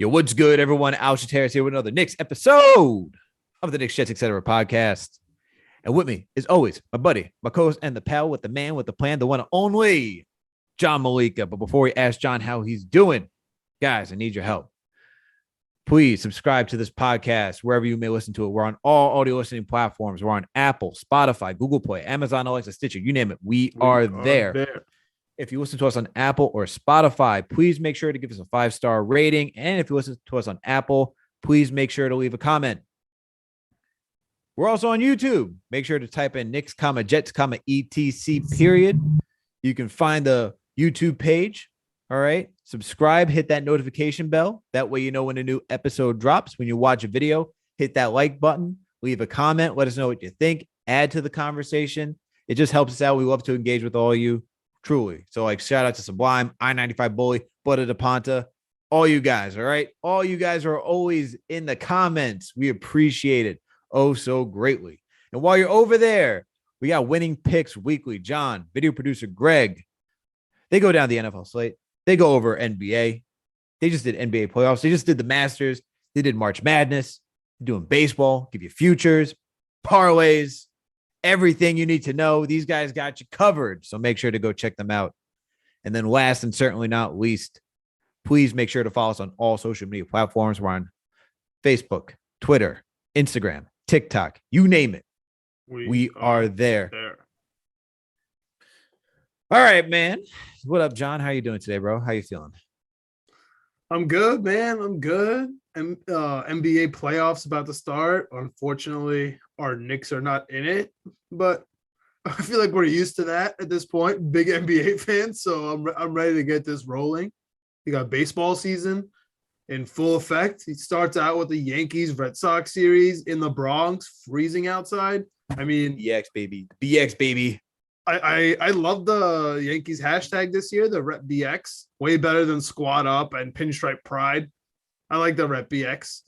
Yo, what's good, everyone? Al Trataros here with another Knicks episode of the Knicks, Jets, etc. podcast. And with me, as always, my buddy, my co-host, and the pal with the man with the plan, the one and only John Meleka. But before we ask John how he's doing, guys, I need your help. Please subscribe to this podcast wherever you may listen to it. We're on all audio listening platforms. We're on Apple, Spotify, Google Play, Amazon, Alexa, Stitcher, you name it. We are there. If you listen to us on Apple or Spotify, please make sure to give us a 5-star rating. And if you listen to us on Apple, please make sure to leave a comment. We're also on YouTube. Make sure to type in Knicks, Jets, etc. period. You can find the YouTube page. All right. Subscribe, hit that notification bell. That way you know when a new episode drops. When you watch a video, hit that like button, leave a comment, let us know what you think, add to the conversation. It just helps us out. We love to engage with all of you. Truly. So, shout out to Sublime, I-95 Bully, Butter de Ponta, all you guys, all right? All you guys are always in the comments. We appreciate it so greatly. And while you're over there, we got Winning Picks Weekly. John, video producer Greg. They go down the NFL slate. They go over NBA. They just did NBA playoffs. They just did the Masters. They did March Madness. They're doing baseball, give you futures, parlays, everything you need to know. These guys got you covered. So make sure to go check them out. And then last and certainly not least, please make sure to follow us on all social media platforms. We're on Facebook, Twitter, Instagram, TikTok, you name it. We are there. All right, man. What up, John? How you doing today, bro? How you feeling? I'm good, man. I'm good. And NBA playoffs about to start. Unfortunately, our Knicks are not in it, but I feel like we're used to that at this point. Big NBA fans, so I'm ready to get this rolling. You got baseball season in full effect. It starts out with the Yankees Red Sox series in the Bronx, freezing outside. I mean, BX baby. I love the Yankees hashtag this year, the Rep BX, way better than Squad Up and Pinstripe Pride. I like the Rep BX.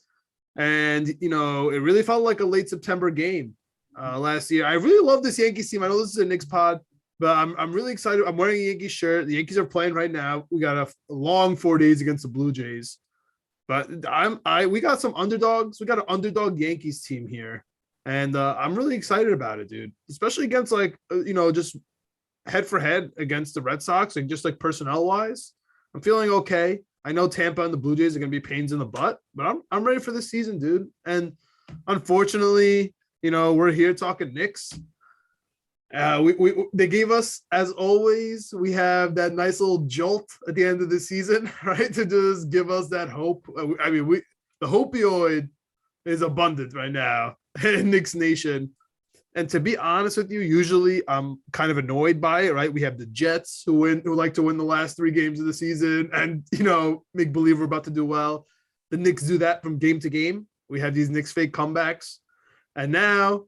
And, it really felt like a late September game last year. I really love this Yankees team. I know this is a Knicks pod, but I'm really excited. I'm wearing a Yankees shirt. The Yankees are playing right now. We got a long 4 days against the Blue Jays. But we got some underdogs. We got an underdog Yankees team here. And I'm really excited about it, dude, especially against just head for head against the Red Sox and just personnel wise. I'm feeling okay. I know Tampa and the Blue Jays are going to be pains in the butt, but I'm ready for this season, dude. And unfortunately, we're here talking Knicks. They gave us, as always, we have that nice little jolt at the end of the season, right? To just give us that hope. I mean, the opioid is abundant right now in Knicks Nation. And to be honest with you, usually I'm kind of annoyed by it, right? We have the Jets who like to win the last 3 games of the season and, make believe we're about to do well. The Knicks do that from game to game. We have these Knicks fake comebacks. And now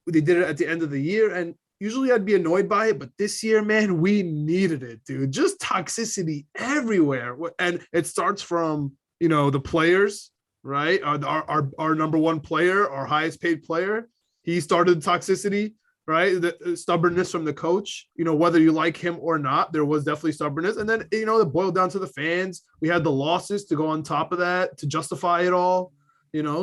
they did it at the end of the year. And usually I'd be annoyed by it. But this year, man, we needed it, dude. Just toxicity everywhere. And it starts from, the players, right? Our number one player, our highest paid player. He started toxicity, right? The stubbornness from the coach, whether you like him or not, there was definitely stubbornness. And then, it boiled down to the fans. We had the losses to go on top of that to justify it all,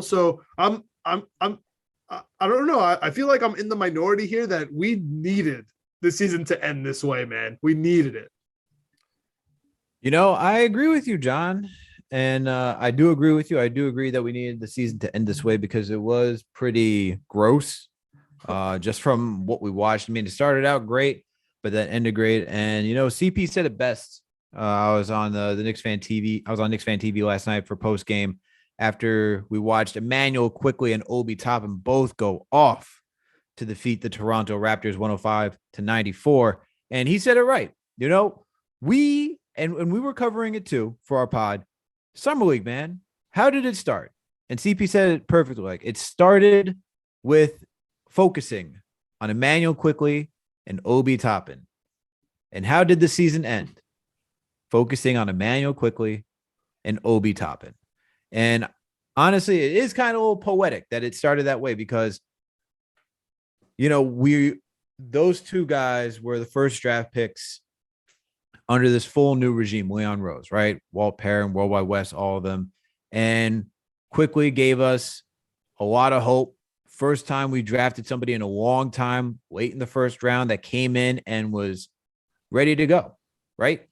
so I don't know. I feel like I'm in the minority here that we needed the season to end this way, man. We needed it. I agree with you, John. And I do agree with you. I do agree that we needed the season to end this way because it was pretty gross just from what we watched. I mean, it started out great, but then ended great. And, CP said it best. I was on the Knicks fan TV. I was on Knicks fan TV last night for post game after we watched Immanuel Quickley and Obi Toppin both go off to defeat the Toronto Raptors 105-94. And he said it right. We were covering it too for our pod. Summer League, man. How did it start? And CP said it perfectly. It started with focusing on Immanuel Quickley and Obi Toppin. And how did the season end? Focusing on Immanuel Quickley and Obi Toppin. And honestly, it is kind of a little poetic that it started that way because, those two guys were the first draft picks under this full new regime, Leon Rose, right? Walt Perrin, Worldwide West, all of them. and Quickley gave us a lot of hope. First time we drafted somebody in a long time, late in the first round, that came in and was ready to go, right?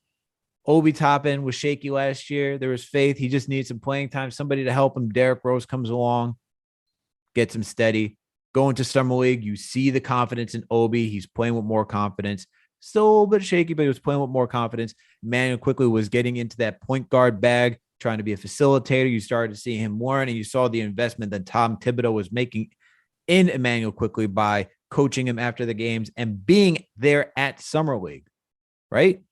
Obi Toppin was shaky last year. There was faith. He just needs some playing time, somebody to help him. Derrick Rose comes along, gets him steady. Going to Summer League, you see the confidence in Obi. He's playing with more confidence. Still a little bit shaky, but he was playing with more confidence. Immanuel Quickley was getting into that point guard bag, trying to be a facilitator. You started to see him learn, and you saw the investment that Tom Thibodeau was making in Immanuel Quickley by coaching him after the games and being there at Summer League, right?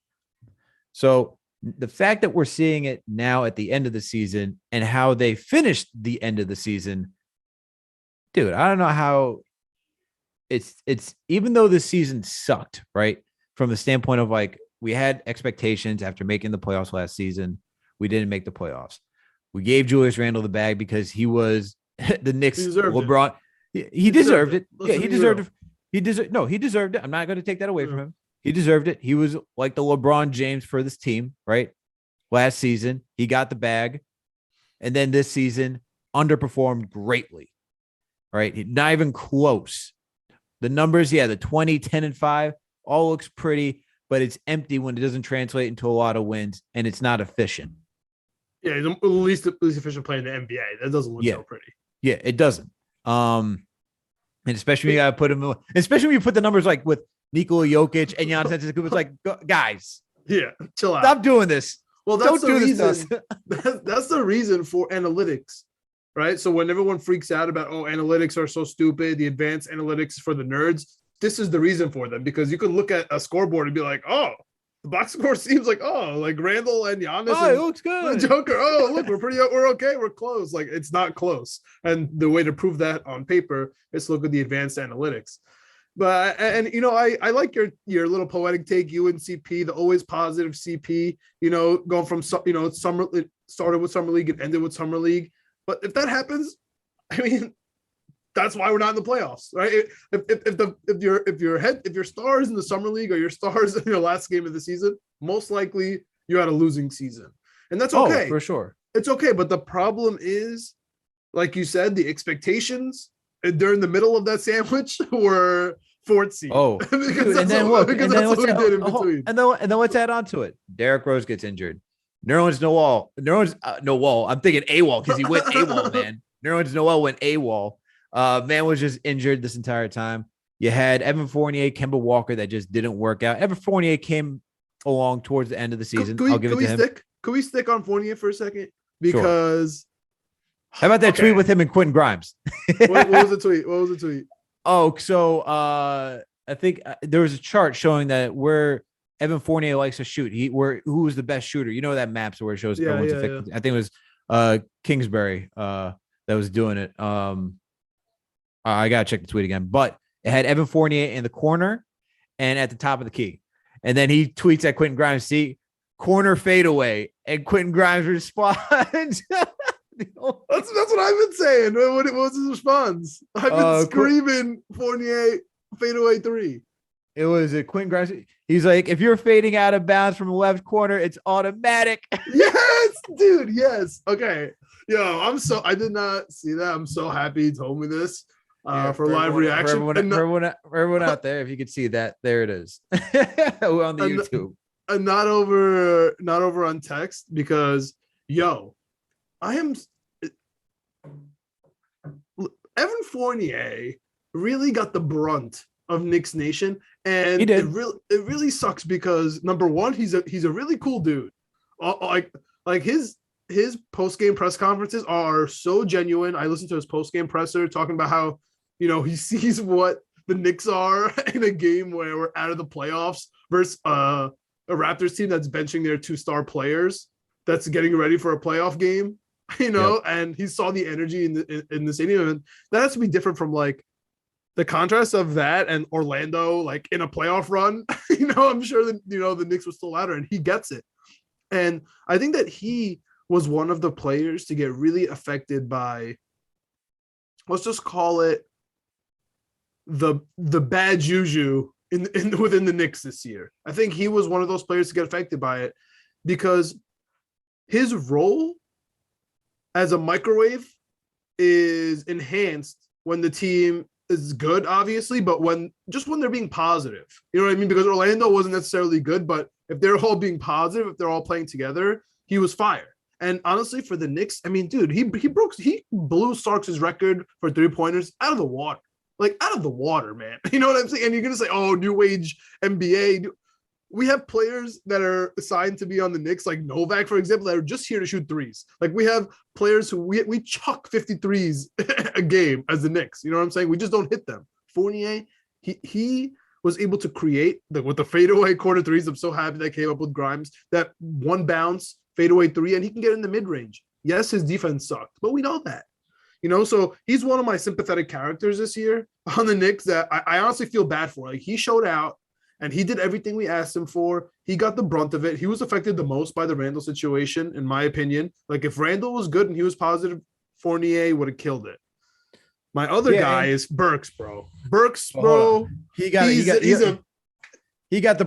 So the fact that we're seeing it now at the end of the season and how they finished the end of the season, dude, I don't know how it's even though the season sucked, right? From the standpoint of like, we had expectations after making the playoffs last season. We didn't make the playoffs. We gave Julius Randle the bag because he was the Knicks LeBron. He deserved it. Yeah, he deserved it. He deserved it. I'm not going to take that away from him. He deserved it. He was like the LeBron James for this team, right? Last season, he got the bag. And then this season, underperformed greatly, right? Not even close. The numbers, the 20, 10, and 5, all looks pretty, but it's empty when it doesn't translate into a lot of wins, and it's not efficient. Yeah, he's the least efficient player in the NBA. That doesn't look so pretty. Yeah, it doesn't. And especially when you got to put him, especially when you put the numbers like with Nikola Jokic and Giannis Antetokounmpo, it's like, guys, chill out. Stop doing this. Well, that's the reason. That's the reason for analytics, right? So when everyone freaks out about, analytics are so stupid, the advanced analytics for the nerds, this is the reason for them, because you could look at a scoreboard and be like, the box score seems like, like Randall and Giannis. Oh, it looks good. Joker. Look, we're okay. We're close. Like, it's not close. And the way to prove that on paper is to look at the advanced analytics. But, and I like your little poetic take, UNCP, the always positive CP, going from, summer, it started with Summer League and ended with Summer League. But if that happens, I mean, that's why we're not in the playoffs, right? If your stars in the Summer League or your stars in your last game of the season, most likely you had a losing season, and that's okay. For sure, it's okay. But the problem is, like you said, the expectations during the middle of that sandwich were fourth seed. And then let's add on to it. Derrick Rose gets injured. Nerlens Noel. No wall. I'm thinking AWOL because he went AWOL, man. Nerlens Noel went AWOL. Man was just injured this entire time. You had Evan Fournier, Kemba Walker that just didn't work out. Evan Fournier came along towards the end of the season. I'll give it to him. Can we stick on Fournier for a second? Because how about that tweet with him and Quentin Grimes? What was the tweet? Oh, so I think there was a chart showing that where Evan Fournier likes to shoot. Who was the best shooter? You know that maps where it shows everyone's effective. I think it was Kingsbury that was doing it. I gotta check the tweet again, but it had Evan Fournier in the corner and at the top of the key. And then he tweets at Quentin Grimes, see, corner fadeaway, and Quentin Grimes responds. That's what I've been saying. What was his response? I've been screaming Fournier fadeaway 3. It was a Quentin Grimes. He's like, if you're fading out of bounds from the left corner, it's automatic. Yes, dude. Yes. Okay. Yo, I did not see that. I'm so happy he told me this. For live reaction. For everyone out there, if you could see that, there it is. We're on the YouTube. And not over on text, because Evan Fournier really got the brunt of Knicks Nation, and it really sucks because number one, he's a really cool dude. Like his post-game press conferences are so genuine. I listened to his post-game presser talking about how he sees what the Knicks are in a game where we're out of the playoffs versus a Raptors team that's benching their 2-star players that's getting ready for a playoff game. And he saw the energy in the stadium, and that has to be different from like the contrast of that and Orlando, like in a playoff run. I'm sure that the Knicks was still louder, and he gets it. And I think that he was one of the players to get really affected by, let's just call it the bad juju within the Knicks this year. I think he was one of those players to get affected by it because his role as a microwave is enhanced when the team is good, obviously, but when they're being positive. You know what I mean? Because Orlando wasn't necessarily good, but if they're all being positive, if they're all playing together, he was fire. And honestly, for the Knicks, I mean, dude, he blew Starks' record for 3-pointers out of the water. Like out of the water, man. You know what I'm saying? And you're gonna say, oh, new age NBA. We have players that are assigned to be on the Knicks, like Novak, for example, that are just here to shoot threes. Like we have players who we chuck 53s a game as the Knicks. You know what I'm saying? We just don't hit them. Fournier, he was able to create with the fadeaway corner threes. I'm so happy that came up with Grimes. That one bounce fadeaway three, and he can get in the mid range. Yes, his defense sucked, but we know that. You know, so he's one of my sympathetic characters this year on the Knicks that I honestly feel bad for. Like he showed out. And he did everything we asked him for. He got the brunt of it. He was affected the most by the Randle situation, in my opinion. Like if Randle was good and he was positive, Fournier would have killed it. My other guy is Burks, bro. Burks, bro. He got the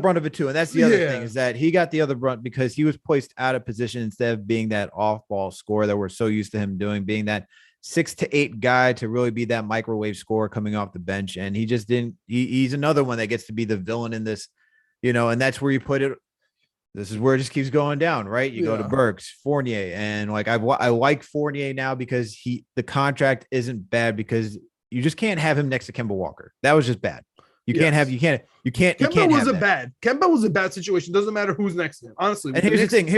brunt of it too. And that's the other thing is that he got the other brunt because he was placed out of position instead of being that off-ball scorer that we're so used to him doing, being that 6 to 8 guy to really be that microwave scorer coming off the bench. And he just didn't, he's another one that gets to be the villain in this, you know, and that's where you put it. This is where it just keeps going down, right? You go to Burks, Fournier, and like I like Fournier now because the contract isn't bad because you just can't have him next to Kemba Walker. That was just bad. Kemba was a bad situation. Doesn't matter who's next to him. Honestly. And here's the thing.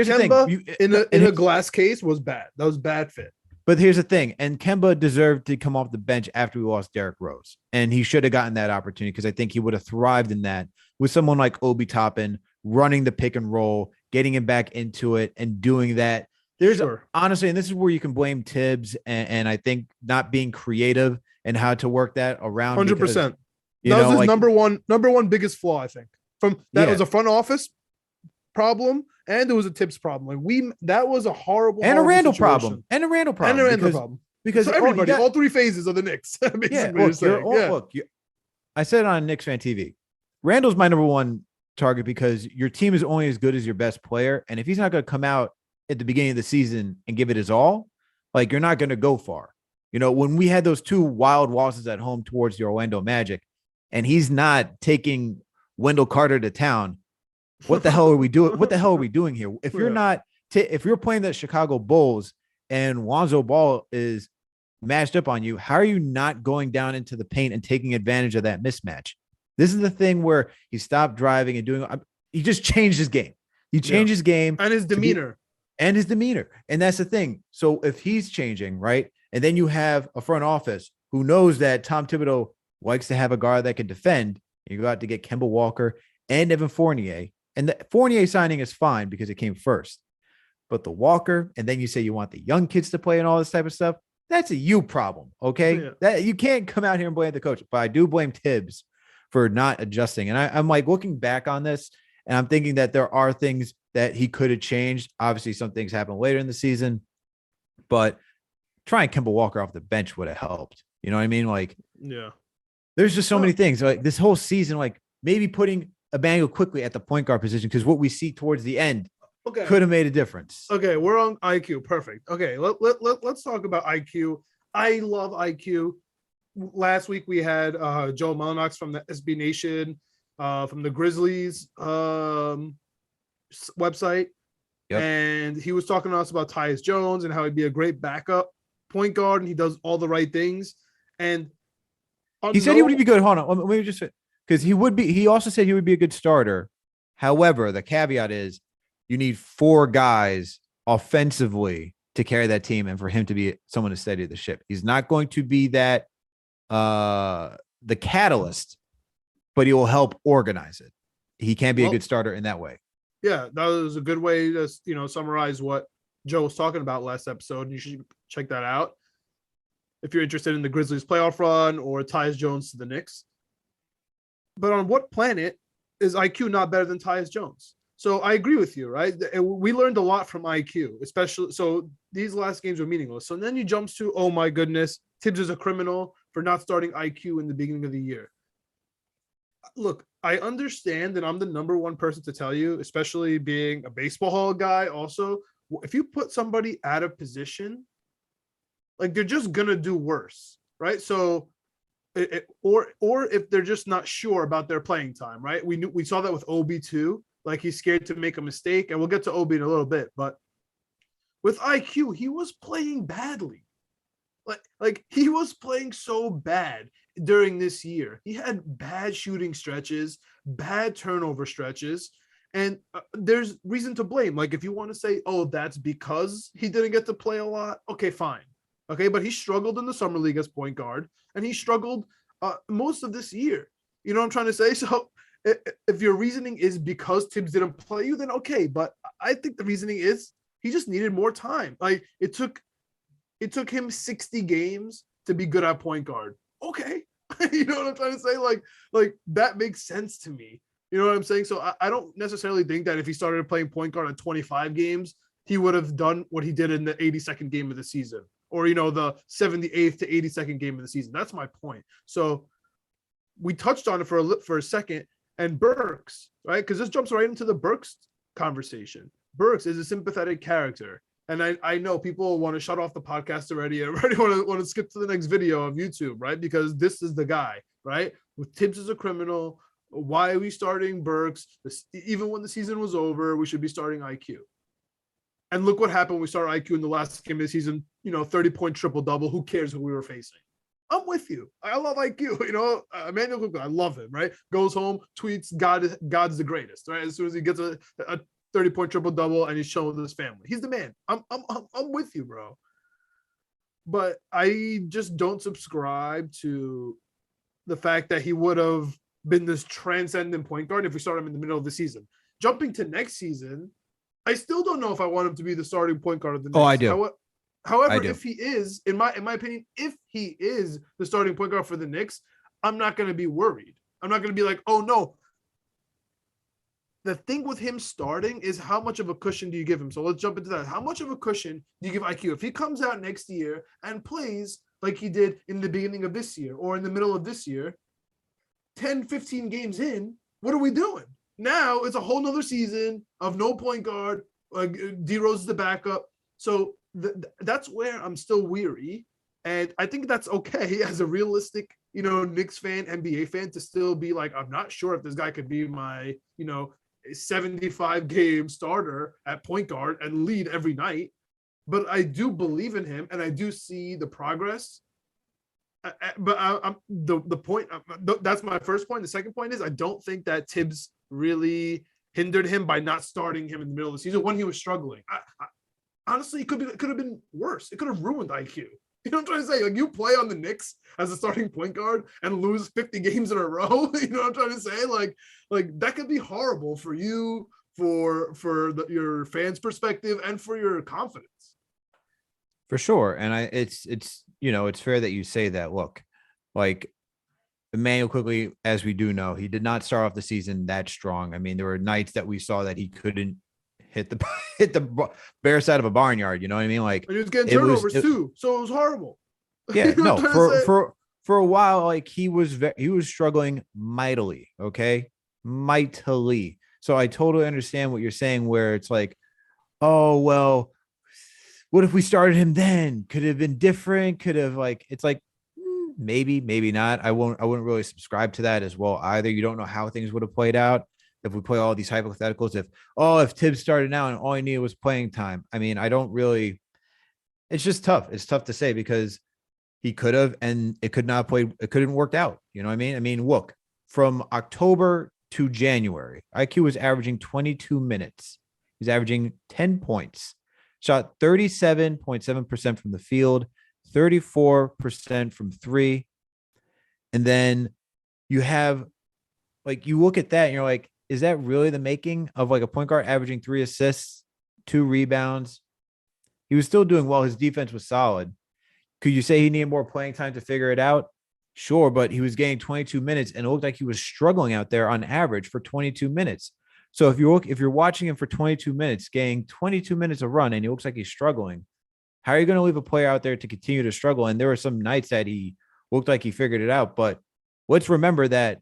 In a glass case was bad. That was bad fit. But here's the thing, and Kemba deserved to come off the bench after we lost Derrick Rose, and he should have gotten that opportunity because I think he would have thrived in that with someone like Obi Toppin running the pick and roll, getting him back into it, and doing that. Honestly, and this is where you can blame Tibbs and I think not being creative and how to work that around. 100%. That was his number one biggest flaw, I think. Was a front office problem. And it was a Tibbs problem. Like that was a horrible and a Randle situation. problem. And a Randle problem. Because so everybody, all three phases of the Knicks. I said it on Knicks Fan TV. Randle's my number one target because your team is only as good as your best player. And if he's not going to come out at the beginning of the season and give it his all, like you're not going to go far. You know, when we had those 2 wild losses at home towards the Orlando Magic, and he's not taking Wendell Carter to town, what the hell are we doing? What the hell are we doing here? If you're not, if you're playing the Chicago Bulls and Lonzo Ball is matched up on you, how are you not going down into the paint and taking advantage of that mismatch? This is the thing where he stopped driving and doing. He just changed his game. He changed his game and his demeanor. And that's the thing. So if he's changing, right, and then you have a front office who knows that Tom Thibodeau likes to have a guard that can defend, you go out to get Kemba Walker and Evan Fournier. And the Fournier signing is fine because it came first. But the Walker, and then you say you want the young kids to play and all this type of stuff, that's a you problem, okay? Yeah. That you can't come out here and blame the coach. But I do blame Tibbs for not adjusting. And I'm like looking back on this, and I'm thinking that there are things that he could have changed. Obviously, some things happen later in the season. But trying Kemba Walker off the bench would have helped. You know what I mean? Like, there's just so many things. Like this whole season, like maybe putting Immanuel Quickley at the point guard position because what we see towards the end could have made a difference. Okay, we're on IQ. Perfect. Okay, let's talk about IQ. I love IQ. Last week we had Joe Mellanox from the SB Nation, from the Grizzlies website, and he was talking to us about Tyus Jones and how he'd be a great backup point guard, and he does all the right things. And he said he would be good. Hold on, let me just say. Because he also said he would be a good starter. However, the caveat is you need 4 guys offensively to carry that team and for him to be someone to steady the ship. He's not going to be that the catalyst, but he will help organize it. He can't be a good starter in that way. Yeah, that was a good way to summarize what Joe was talking about last episode. You should check that out if you're interested in the Grizzlies playoff run or Tyus Jones to the Knicks. But on what planet is IQ not better than Tyus Jones? So I agree with you, right? We learned a lot from IQ, especially. So these last games were meaningless. So then you jump to, oh my goodness, Tibbs is a criminal for not starting IQ in the beginning of the year. Look, I understand that I'm the number one person to tell you, especially being a baseball guy also, if you put somebody out of position, like they're just gonna do worse, right? So, or if they're just not sure about their playing time, right? We saw that with Obi too. Like he's scared to make a mistake, and we'll get to Obi in a little bit. But with IQ, he was playing badly. Like he was playing so bad during this year. He had bad shooting stretches, bad turnover stretches, and there's reason to blame. Like if you want to say, oh, that's because he didn't get to play a lot, okay, fine. Okay, but he struggled in the summer league as point guard, and he struggled most of this year. You know what I'm trying to say? So if your reasoning is because Tibbs didn't play you, then okay. But I think the reasoning is he just needed more time. Like it took him 60 games to be good at point guard. Okay. You know what I'm trying to say? Like that makes sense to me. You know what I'm saying? So I don't necessarily think that if he started playing point guard at 25 games, he would have done what he did in the 82nd game of the season, or, you know, the 78th to 82nd game of the season. That's my point. So we touched on it for a second, and Burks, right? Because this jumps right into the Burks conversation. Burks is a sympathetic character. And I know people want to shut off the podcast already and already want to skip to the next video of YouTube, right? Because this is the guy, right? With Tibbs as a criminal, why are we starting Burks? Even when the season was over, we should be starting IQ. And look what happened when we started IQ in the last game of the season, 30-point triple-double. Who cares who we were facing? I'm with you. I love IQ. Immanuel Quickley, I love him, right? Goes home, tweets, God's the greatest, right? As soon as he gets a 30-point triple-double and he's showing his family. He's the man. I'm with you, bro. But I just don't subscribe to the fact that he would have been this transcendent point guard if we start him in the middle of the season. Jumping to next season, I still don't know if I want him to be the starting point guard of the Knicks. Oh, I do. However, if he is, in my opinion, if he is the starting point guard for the Knicks, I'm not going to be worried. I'm not going to be like, oh, no. The thing with him starting is how much of a cushion do you give him? So let's jump into that. How much of a cushion do you give IQ? If he comes out next year and plays like he did in the beginning of this year or in the middle of this year, 10, 15 games in, what are we doing? Now it's a whole nother season of no point guard. Like D-Rose is the backup. So that's where I'm still weary. And I think that's okay as a realistic, Knicks fan, NBA fan, to still be like, I'm not sure if this guy could be my, 75-game starter at point guard and lead every night. But I do believe in him, and I do see the progress. But I'm the point. That's my first point. The second point is I don't think that Tibbs really hindered him by not starting him in the middle of the season when he was struggling. Honestly, it could have been worse. It could have ruined IQ. You know what I'm trying to say? Like, you play on the Knicks as a starting point guard and lose 50 games in a row. You know what I'm trying to say? Like that could be horrible for you, for your fans' perspective, and for your confidence. For sure. And it's fair that you say that. Look, like Immanuel Quickley, as we do know, he did not start off the season that strong. I mean, there were nights that we saw that he couldn't hit the bare side of a barnyard. You know what I mean? Like, and he was getting turnovers too, so it was horrible. Yeah, no, for a while, like he was struggling mightily. Okay, mightily. So I totally understand what you're saying, where it's like, oh well, what if we started him then? Could it have been different? Could have, like, it's like maybe not. I wouldn't really subscribe to that as well either. You don't know how things would have played out if we play all these hypotheticals. If Tibbs started now and all he needed was playing time. I mean, I don't really. It's just tough. It's tough to say because he could have, and it could not play. It couldn't worked out. You know what I mean? I mean, look, from October to January, IQ was averaging 22 minutes. He's averaging 10 points. Shot 37.7% from the field, 34% from three. And then you have, like, you look at that and you're like, is that really the making of like a point guard averaging 3 assists, 2 rebounds? He was still doing well. His defense was solid. Could you say he needed more playing time to figure it out? Sure, but he was getting 22 minutes and it looked like he was struggling out there on average for 22 minutes. So if you're watching him for 22 minutes, getting 22 minutes of run, and he looks like he's struggling, how are you going to leave a player out there to continue to struggle? And there were some nights that he looked like he figured it out. But let's remember that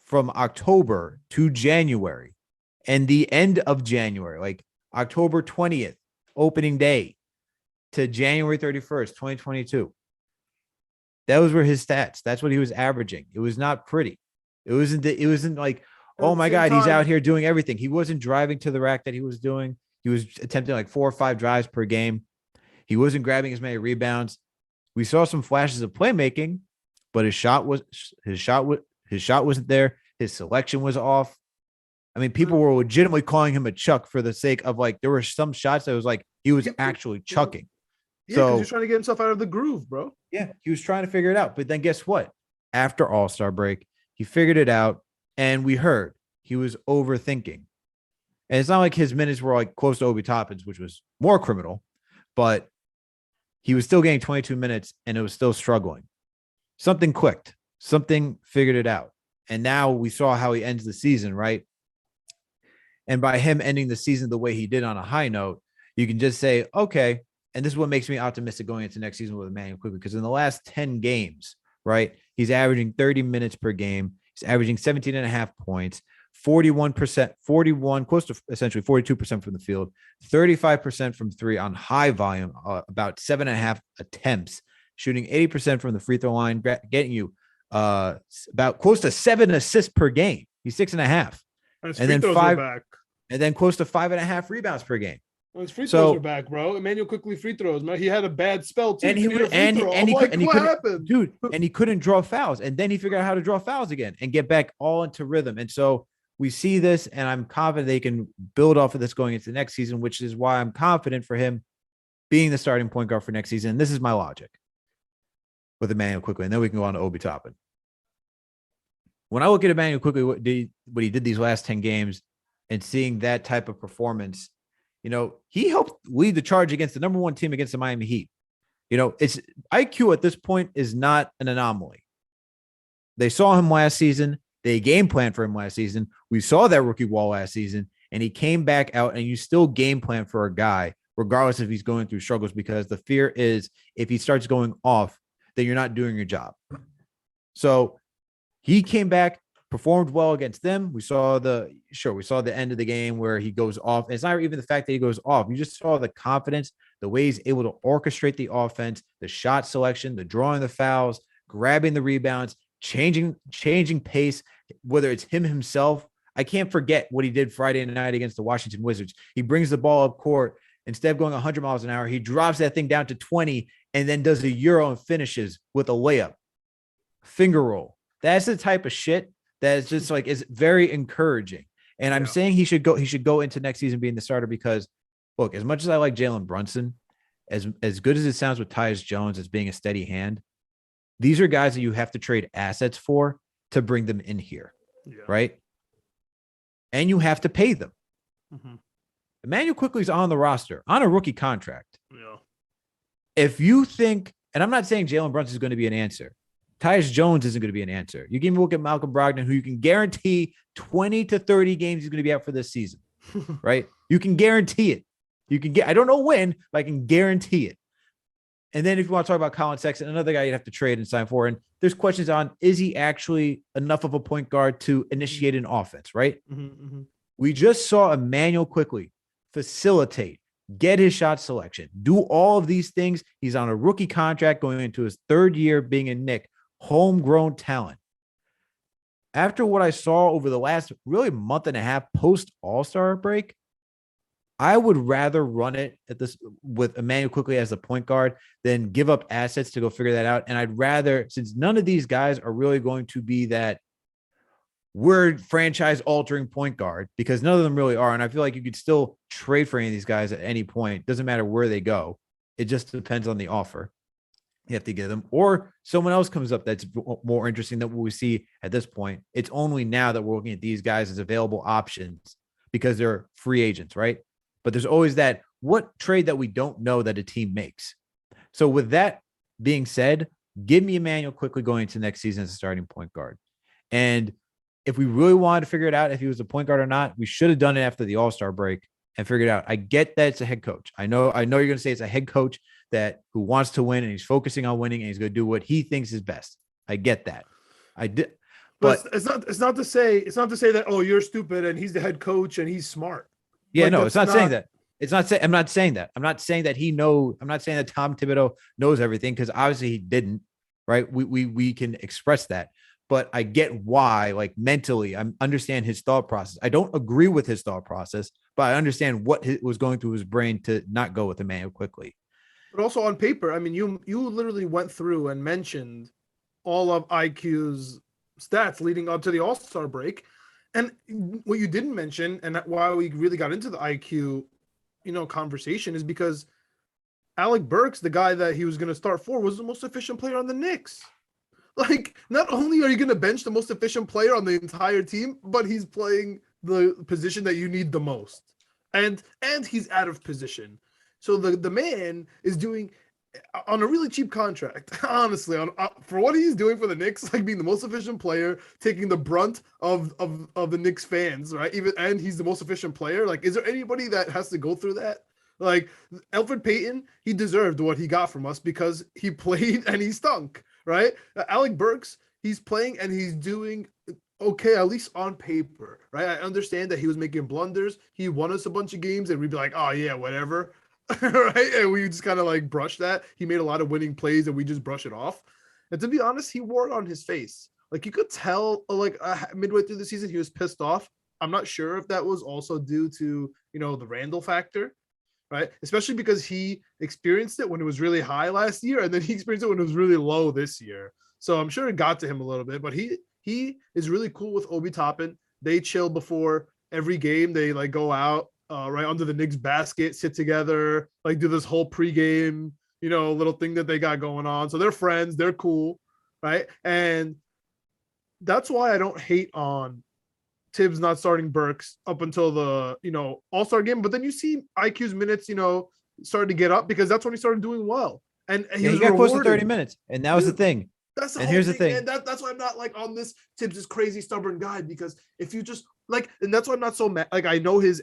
from October to January and the end of January, like October 20th, opening day, to January 31st, 2022. Those were his stats. That's what he was averaging. It was not pretty. It wasn't like, oh my God, he's out here doing everything. He wasn't driving to the rack that he was doing. He was attempting like 4 or 5 drives per game. He wasn't grabbing as many rebounds. We saw some flashes of playmaking, but his shot wasn't there. His selection was off. I mean, people were legitimately calling him a chuck for the sake of like, there were some shots that was like he was actually chucking. Yeah, because he's trying to get himself out of the groove, bro. Yeah, he was trying to figure it out. But then guess what? After All-Star break, he figured it out, and we heard he was overthinking. And it's not like his minutes were like close to Obi Toppin's, which was more criminal, but he was still getting 22 minutes, and it was still struggling. Something clicked. Something figured it out. And now we saw how he ends the season, right? And by him ending the season the way he did on a high note, you can just say, okay, and this is what makes me optimistic going into next season with Immanuel Quickley, because in the last 10 games, right, he's averaging 30 minutes per game. He's averaging 17 and a half points, 41%, close to essentially 42% from the field, 35% from three on high volume, about 7.5 attempts, shooting 80% from the free throw line, getting you about close to 7 assists per game. He's 6.5. And then 5 back. And then close to 5.5 rebounds per game. Well, his free throws are back, bro. Immanuel Quickley free throws, man. He had a bad spell too. And What happened, dude? And he couldn't draw fouls. And then he figured out how to draw fouls again and get back all into rhythm. And so we see this, and I'm confident they can build off of this going into the next season, which is why I'm confident for him being the starting point guard for next season. And this is my logic with Immanuel Quickley, and then we can go on to Obi Toppin. When I look at Immanuel Quickley, what he did these last 10 games, and seeing that type of performance, you know, he helped lead the charge against the number 1 team against the Miami Heat. You know, it's IQ at this point is not an anomaly. They saw him last season. They game planned for him last season. We saw that rookie wall last season, and he came back out, and you still game plan for a guy, regardless if he's going through struggles, because the fear is if he starts going off, then you're not doing your job. So he came back, performed well against them. We saw the end of the game where he goes off. And it's not even the fact that he goes off. You just saw the confidence, the way he's able to orchestrate the offense, the shot selection, the drawing the fouls, grabbing the rebounds, changing pace, whether it's him himself. I can't forget what he did Friday night against the Washington Wizards. He brings the ball up court. Instead of going 100 miles an hour, he drops that thing down to 20 and then does a Euro and finishes with a layup. Finger roll. That's the type of shit that is just like, is very encouraging. And I'm saying he should go into next season being the starter because, look, as much as I like Jalen Brunson, as good as it sounds with Tyus Jones as being a steady hand, these are guys that you have to trade assets for to bring them in here, right? And you have to pay them. Mm-hmm. Immanuel Quickley's on the roster on a rookie contract. Yeah. If you think, and I'm not saying Jalen Brunson is going to be an answer, Tyus Jones isn't going to be an answer. You can even look at Malcolm Brogdon, who you can guarantee 20 to 30 games he's going to be out for this season, right? You can guarantee it. I don't know when, but I can guarantee it. And then if you want to talk about Colin Sexton, another guy you'd have to trade and sign for. And there's questions on, is he actually enough of a point guard to initiate an offense, right? Mm-hmm, mm-hmm. We just saw Immanuel Quickley facilitate, get his shot selection, do all of these things. He's on a rookie contract going into his 3rd year being a Knick, homegrown talent. After what I saw over the last really month and a half post All-Star break, I would rather run it at this with Immanuel Quickley as the point guard than give up assets to go figure that out. And I'd rather, since none of these guys are really going to be that word franchise altering point guard, because none of them really are. And I feel like you could still trade for any of these guys at any point. Doesn't matter where they go. It just depends on the offer you have to give them, or someone else comes up that's more interesting than what we see at this point. It's only now that we're looking at these guys as available options because they're free agents, right? But there's always that what trade that we don't know that a team makes. So with that being said, give me Immanuel Quickley going into next season as a starting point guard. And if we really wanted to figure it out, if he was a point guard or not, we should have done it after the All-Star break and figured it out. I get that it's a head coach. I know you're going to say it's a head coach who wants to win and he's focusing on winning and he's going to do what he thinks is best. I get that. I did. But it's not to say that, oh, you're stupid and he's the head coach and he's smart. Yeah, like, no, it's not saying that. It's not I'm not saying that. I'm not saying that I'm not saying that Tom Thibodeau knows everything, because obviously he didn't, right? We can express that. But I get why, like mentally, I understand his thought process. I don't agree with his thought process, but I understand what was going through his brain to not go with Immanuel Quickley. But also on paper, I mean, you literally went through and mentioned all of IQ's stats leading up to the All-Star break. And what you didn't mention, and why we really got into the IQ, conversation, is because Alec Burks, the guy that he was going to start for, was the most efficient player on the Knicks. Like, not only are you going to bench the most efficient player on the entire team, but he's playing the position that you need the most. And he's out of position. So the man is doing on a really cheap contract, honestly, for what he's doing for the Knicks, like being the most efficient player, taking the brunt of the Knicks fans, right? And he's the most efficient player. Like, is there anybody that has to go through that? Like, Elfrid Payton, he deserved what he got from us because he played and he stunk, right? Alec Burks, he's playing and he's doing okay, at least on paper, right? I understand that he was making blunders. He won us a bunch of games and we'd be like, oh yeah, whatever. Right? And we just kind of like brush that. He made a lot of winning plays and we just brush it off. And to be honest, he wore it on his face. Like, you could tell, like, midway through the season, he was pissed off. I'm not sure if that was also due to, the Randle factor, right? Especially because he experienced it when it was really high last year, and then he experienced it when it was really low this year. So I'm sure it got to him a little bit, but he is really cool with Obi Toppin. They chill before every game. They like go out right under the Knicks basket, sit together, like do this whole pregame, little thing that they got going on. So they're friends, they're cool, right? And that's why I don't hate on Tibbs not starting Burks up until the, All-Star game. But then you see IQ's minutes, started to get up because that's when he started doing well. And he got close to 30 minutes. And that was the thing. That's the and whole here's thing. the thing. And that's why I'm not like on this Tibbs is crazy stubborn guy, because if you just like, and that's why I'm not so mad. Like, I know it's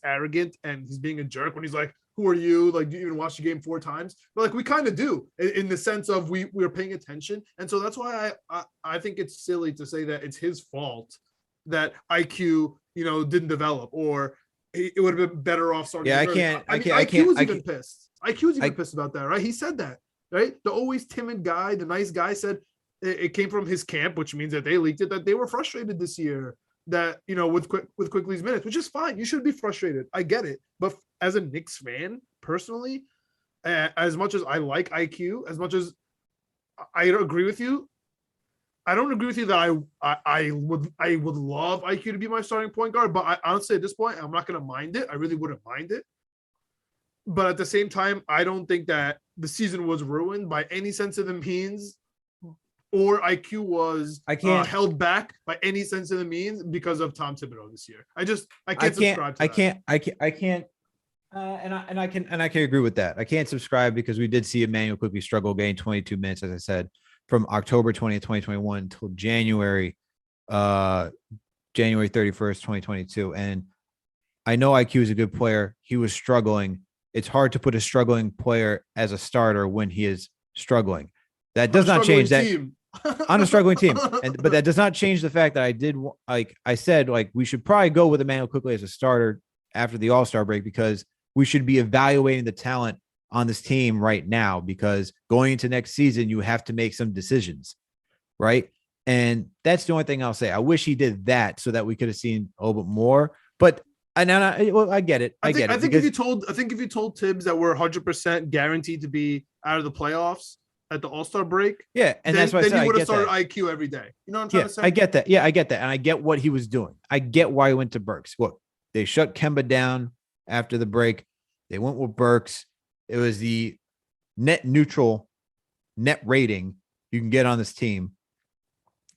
arrogant and he's being a jerk when he's like, who are you? Like, do you even watch the game 4 times? But like, we kind of do in the sense of we're paying attention. And so that's why I think it's silly to say that it's his fault that IQ, didn't develop, or it would have been better off starting. Yeah, IQ was even pissed. IQ was even pissed about that, right? He said that, right? The always timid guy, the nice guy, said it came from his camp, which means that they leaked it, that they were frustrated this year that, with Quickley's minutes, which is fine. You should be frustrated. I get it. But as a Knicks fan, personally, as much as I like IQ, as much as I agree with you, I don't agree with you that I would love IQ to be my starting point guard, but I honestly at this point I'm not going to mind it. I really wouldn't mind it. But at the same time, I don't think that the season was ruined by any sense of the means, or IQ was held back by any sense of the means because of Tom Thibodeau this year. I can't subscribe to that. I can't. And I can agree with that. I can't subscribe because we did see Immanuel Quickley struggle getting 22 minutes, as I said, from October 20th, 2021 until January 31st, 2022. And I know IQ is a good player. He was struggling. It's hard to put a struggling player as a starter when he is struggling. That does not change that on a struggling team. But that does not change the fact that I said we should probably go with Immanuel Quickley as a starter after the All-Star break, because we should be evaluating the talent on this team right now, because going into next season, you have to make some decisions, right? And that's the only thing I'll say. I wish he did that so that we could have seen a little bit more. But I get it. I think if you told Tibbs that we're 100% guaranteed to be out of the playoffs at the All-Star break, and that's why then he would have started IQ every day. You know what I'm trying to say? I get that. Yeah, I get that, and I get what he was doing. I get why he went to Burks. Look, they shut Kemba down after the break. They went with Burks. It was the net neutral net rating you can get on this team.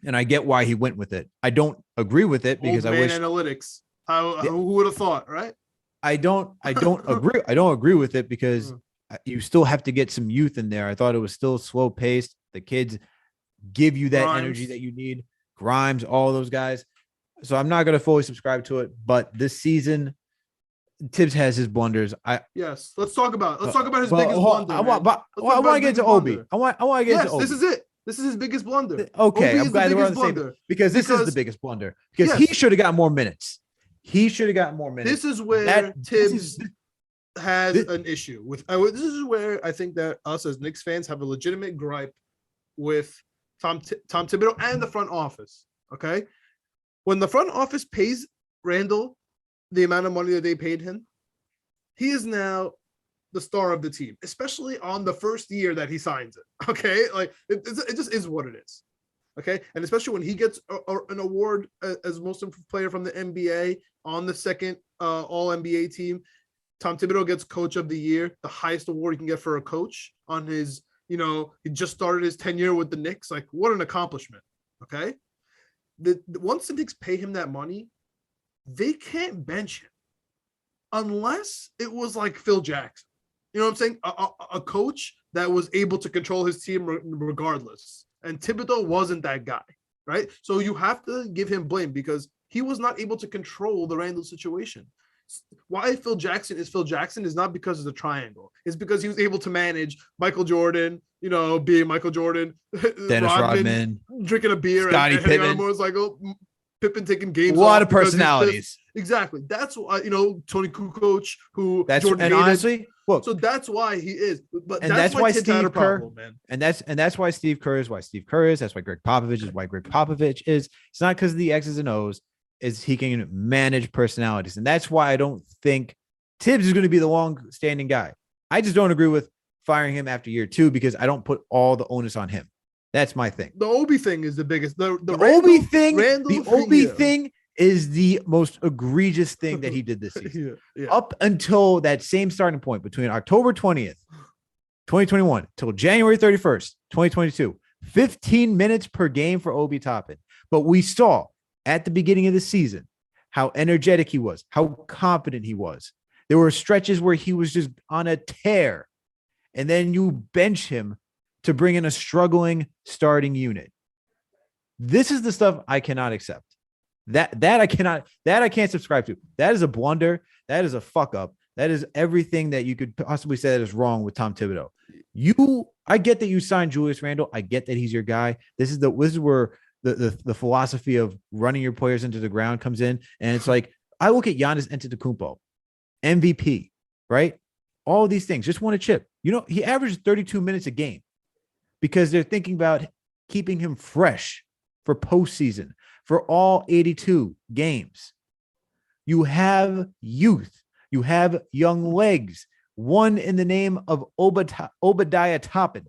And I get why he went with it. I don't agree with it because I wish analytics. Who would have thought, right? I don't agree. I don't agree with it because you still have to get some youth in there. I thought it was still slow paced. The kids give you that energy that you need. Grimes, all those guys. So I'm not going to fully subscribe to it, but this season Tibbs has his blunders. Let's talk about his biggest blunder. I want to get into Obi. I want to get into Obi. This is it. This is his biggest blunder. Okay, I'm glad we're on the same because this is the biggest blunder. Because he should have got more minutes. He should have got more minutes. This is where Tibbs has an issue with. This is where I think that us as Knicks fans have a legitimate gripe with Tom Thibodeau and the front office. Okay, when the front office pays Randle the amount of money that they paid him, he is now the star of the team, especially on the first year that he signs it. Okay, like it just is what it is. Okay, and especially when he gets an award as most improved player from the NBA on the second All NBA team, Tom Thibodeau gets Coach of the Year, the highest award you can get for a coach on his. He just started his tenure with the Knicks. Like, what an accomplishment. Okay, once the Knicks pay him that money, they can't bench him unless it was like Phil Jackson. You know what I'm saying? A coach that was able to control his team regardless. And Thibodeau wasn't that guy, right? So you have to give him blame because he was not able to control the Randle situation. Why Phil Jackson is not because of the triangle. It's because he was able to manage Michael Jordan, being Michael Jordan, Dennis Rodman, drinking a beer, Scottie and heading on a Pippen. motorcycle, Pippen taking games. A lot of personalities. Exactly. That's why, Tony Kukoc, who that's Jordan and hated. Honestly, look. So that's why he is. But and that's why Steve Kerr, problem, man. And that's why Steve Kerr is why Steve Kerr is. That's why Greg Popovich is why Greg Popovich is. It's not because of the X's and O's. Is he can manage personalities. And that's why I don't think Tibbs is going to be the long-standing guy. I just don't agree with firing him after year 2 because I don't put all the onus on him. That's my thing. The Obi thing is the biggest. The Obi thing. Randle the Obi thing is the most egregious thing that he did this season. Yeah. Up until that same starting point between October 20th, 2021 till January 31st, 2022, 15 minutes per game for Obi Toppin. But we saw at the beginning of the season how energetic he was, how confident he was. There were stretches where he was just on a tear. And then you bench him to bring in a struggling starting unit. This is the stuff I cannot accept. That I can't subscribe to. That is a blunder. That is a fuck up. That is everything that you could possibly say that is wrong with Tom Thibodeau. I get that you signed Julius Randle. I get that he's your guy. This is where the philosophy of running your players into the ground comes in. And it's like, I look at Giannis Antetokounmpo, MVP, right? All these things, just won a chip. He averaged 32 minutes a game because they're thinking about keeping him fresh for postseason, for all 82 games. You have youth. You have young legs. One in the name of Obadiah Toppin,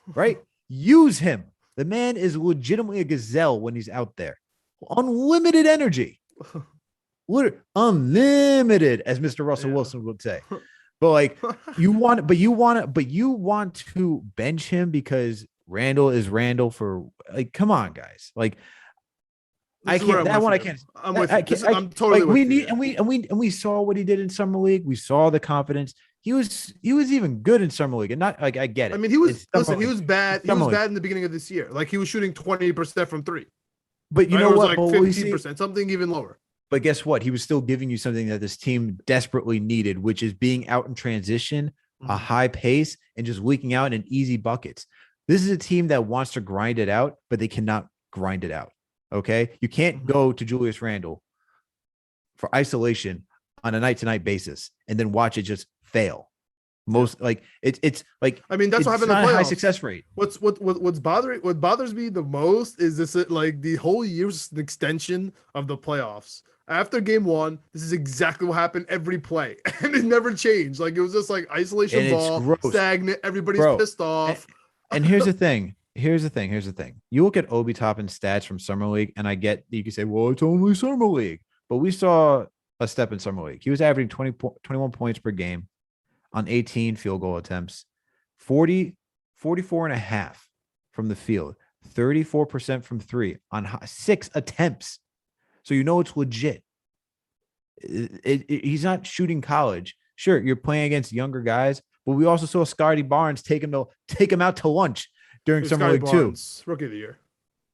right? Use him. The man is legitimately a gazelle when he's out there. Unlimited energy. Unlimited, as Mr. Russell Wilson would say. But you want to bench him because Randle is Randle for come on, guys. I can't. That one I can't. I'm with you. I'm totally with you. We saw what he did in summer league. We saw the confidence. He was even good in summer league, and not I get it. I mean, he was bad. He was bad in the beginning of this year. He was shooting 20% from 3. But you know what? 15%, something even lower. But guess what? He was still giving you something that this team desperately needed, which is being out in transition, a high pace, and just leaking out in easy buckets. This is a team that wants to grind it out, but they cannot grind it out. Okay. You can't go to Julius Randle for isolation on a night-to-night basis and then watch it just fail. It's like, I mean, that's what happened in the playoffs. High success rate. What bothers me the most is this, the whole year's an extension of the playoffs. After game 1, this is exactly what happened every play, and it never changed. It was just isolation and ball, stagnant. Everybody's pissed off. And here's the thing. Here's the thing. You look at Obi Toppin's stats from Summer League, and I get you can say, well, it's only Summer League. But we saw a step in Summer League. He was averaging 21 points per game on 18 field goal attempts, 44.5 from the field, 34% from 3 on 6 attempts. So it's legit. He's not shooting college. Sure, you're playing against younger guys, but we also saw Scotty Barnes take him out to lunch during Summer League Barnes, too. Rookie of the year.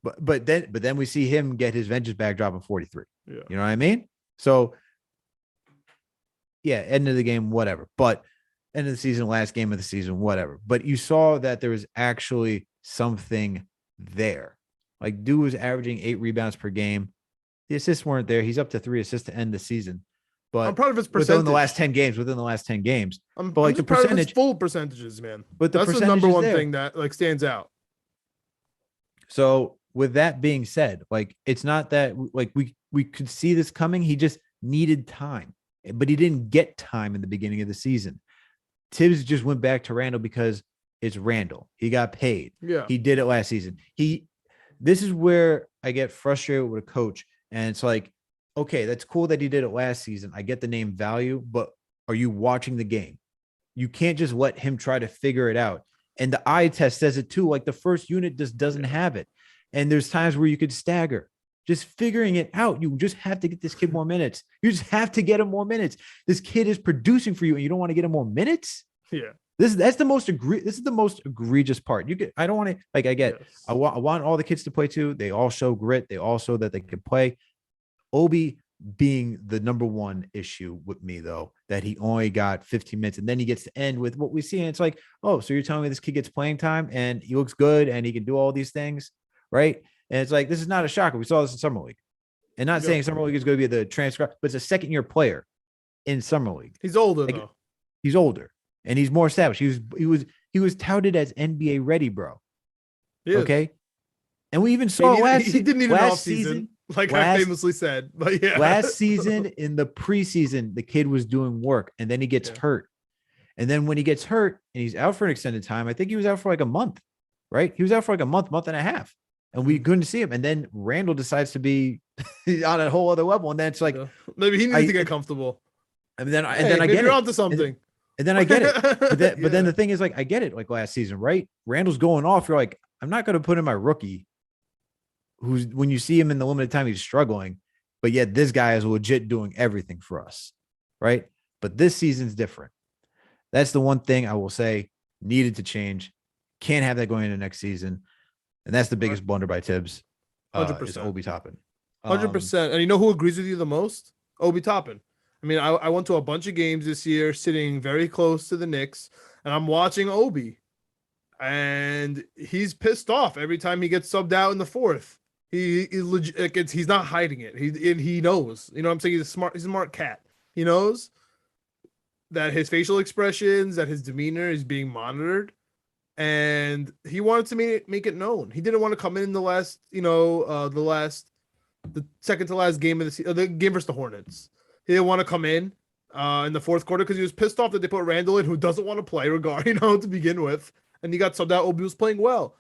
But then we see him get his vengeance back dropping 43. Yeah. You know what I mean? So yeah, end of the game, whatever. But end of the season, last game of the season, whatever. But you saw that there was actually something there. Dude was averaging 8 rebounds per game. The assists weren't there. He's up to 3 assists to end the season. but I'm proud of his within percentage. the last 10 games, but like the proud of his percentage, full percentages, man. but the That's the percentage number is one there. thing that like stands out. So with that being said, like it's not that like we could see this coming. He just needed time, but he didn't get time in the beginning of the season. Tibbs just went back to Randle because it's Randle. He got paid. Yeah. He did it last season. This is where I get frustrated with a coach. And it's like, okay, that's cool that he did it last season. I get the name value, but are you watching the game? You can't just let him try to figure it out. And the eye test says it too. Like the first unit just doesn't have it. And there's times where you could stagger. Just figuring it out. You just have to get this kid more minutes. You just have to get him more minutes. This kid is producing for you, and you don't want to get him more minutes. Yeah. This is the most egregious part. I don't want to Yes. I want all the kids to play too. They all show grit. They all show that they can play. Obi being the number one issue with me though, that he only got 15 minutes and then he gets to end with what we see. And it's like, oh, so you're telling me this kid gets playing time and he looks good and he can do all these things, right? And it's like, this is not a shocker. We saw this in Summer League. And not saying Summer League is going to be the transfer, but it's a second-year player in Summer League. He's older though. He's older and he's more established. He was touted as NBA ready, bro. Okay. And we even saw he didn't need an off season, like I famously said. But yeah. Last season in the preseason, the kid was doing work and then he gets hurt. And then when he gets hurt and he's out for an extended time, I think he was out for like a month, right? He was out for like a month and a half. And we couldn't see him. And then Randle decides to be on a whole other level. And then it's like, maybe he needs to get comfortable. And then I get it. You're onto something. And then I get it. But then the thing is, like, I get it. Like last season, right? Randle's going off. You're like, I'm not going to put in my rookie, who's when you see him in the limited time, he's struggling. But yet this guy is legit doing everything for us, right? But this season's different. That's the one thing I will say needed to change. Can't have that going into next season. And that's the biggest blunder by Tibbs. 100%. Is Obi Toppin. 100%. And you know who agrees with you the most? Obi Toppin. I mean, I went to a bunch of games this year, sitting very close to the Knicks, and I'm watching Obi. And he's pissed off every time he gets subbed out in the fourth. He's not hiding it. He knows. You know what I'm saying? He's a smart cat. He knows that his facial expressions, that his demeanor is being monitored. And he wanted to make it known. He didn't want to come in the last, the second to last game of the season, the game versus the Hornets. He didn't want to come in the fourth quarter because he was pissed off that they put Randle in, who doesn't want to play, to begin with. And he got subbed out. Obi was playing well.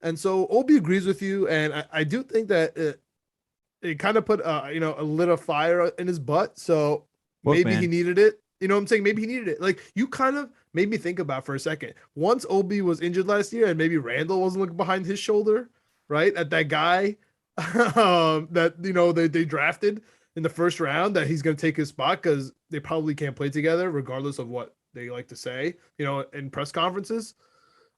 And so Obi agrees with you. And I do think that it kind of put, a little fire in his butt. So maybe he needed it. You know what I'm saying? Maybe he needed it. Like, you kind of made me think about for a second. Once Obi was injured last year and maybe Randle wasn't looking behind his shoulder, right? At that guy that, they drafted in the first round, that he's going to take his spot because they probably can't play together regardless of what they like to say, in press conferences.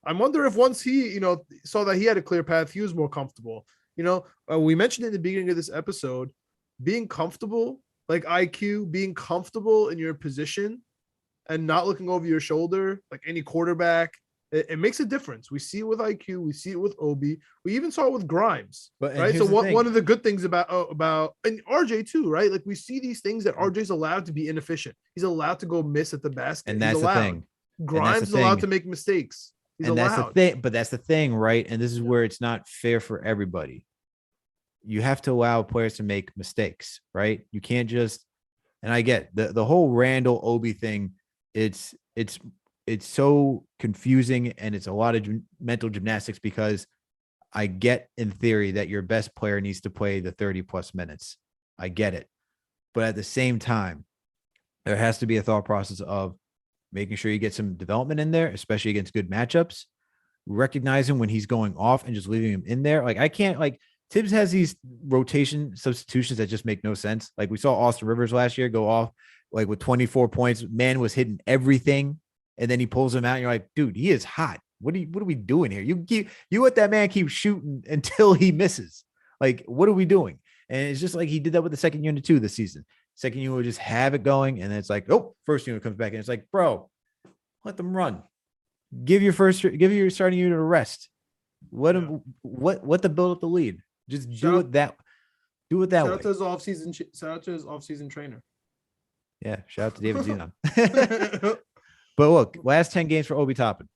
I wonder if once he, saw that he had a clear path, he was more comfortable. We mentioned in the beginning of this episode, being comfortable, like IQ, being comfortable in your position and not looking over your shoulder, like any quarterback, it makes a difference. We see it with IQ, we see it with Obi, we even saw it with Grimes, right? So one of the good things about and RJ too, right? Like, we see these things that RJ's allowed to be inefficient. He's allowed to go miss at the basket. And that's the thing. Grimes is allowed to make mistakes. That's the thing. But that's the thing, right? And this is where it's not fair for everybody. You have to allow players to make mistakes, right? You can't just, and I get the whole Randle Obi thing. It's so confusing and it's a lot of mental gymnastics, because I get in theory that your best player needs to play the 30 plus minutes. I get it. But at the same time, there has to be a thought process of making sure you get some development in there, especially against good matchups, recognizing when he's going off and just leaving him in there. Like, I can't, like, Tibbs has these rotation substitutions that just make no sense. Like, we saw Austin Rivers last year go off like with 24 points. Man was hitting everything, and then he pulls him out. And you're like, dude, he is hot. What are we doing here? You let that man keep shooting until he misses. Like, what are we doing? And it's just like he did that with the second unit too this season. Second unit would just have it going, and then it's like, oh, first unit comes back, and it's like, bro, let them run. Give your starting unit a rest. What the build up the lead. Just do it that way. Shout out to his off-season trainer. Yeah, shout out to David Zenon. But look, last 10 games for Obi Toppin.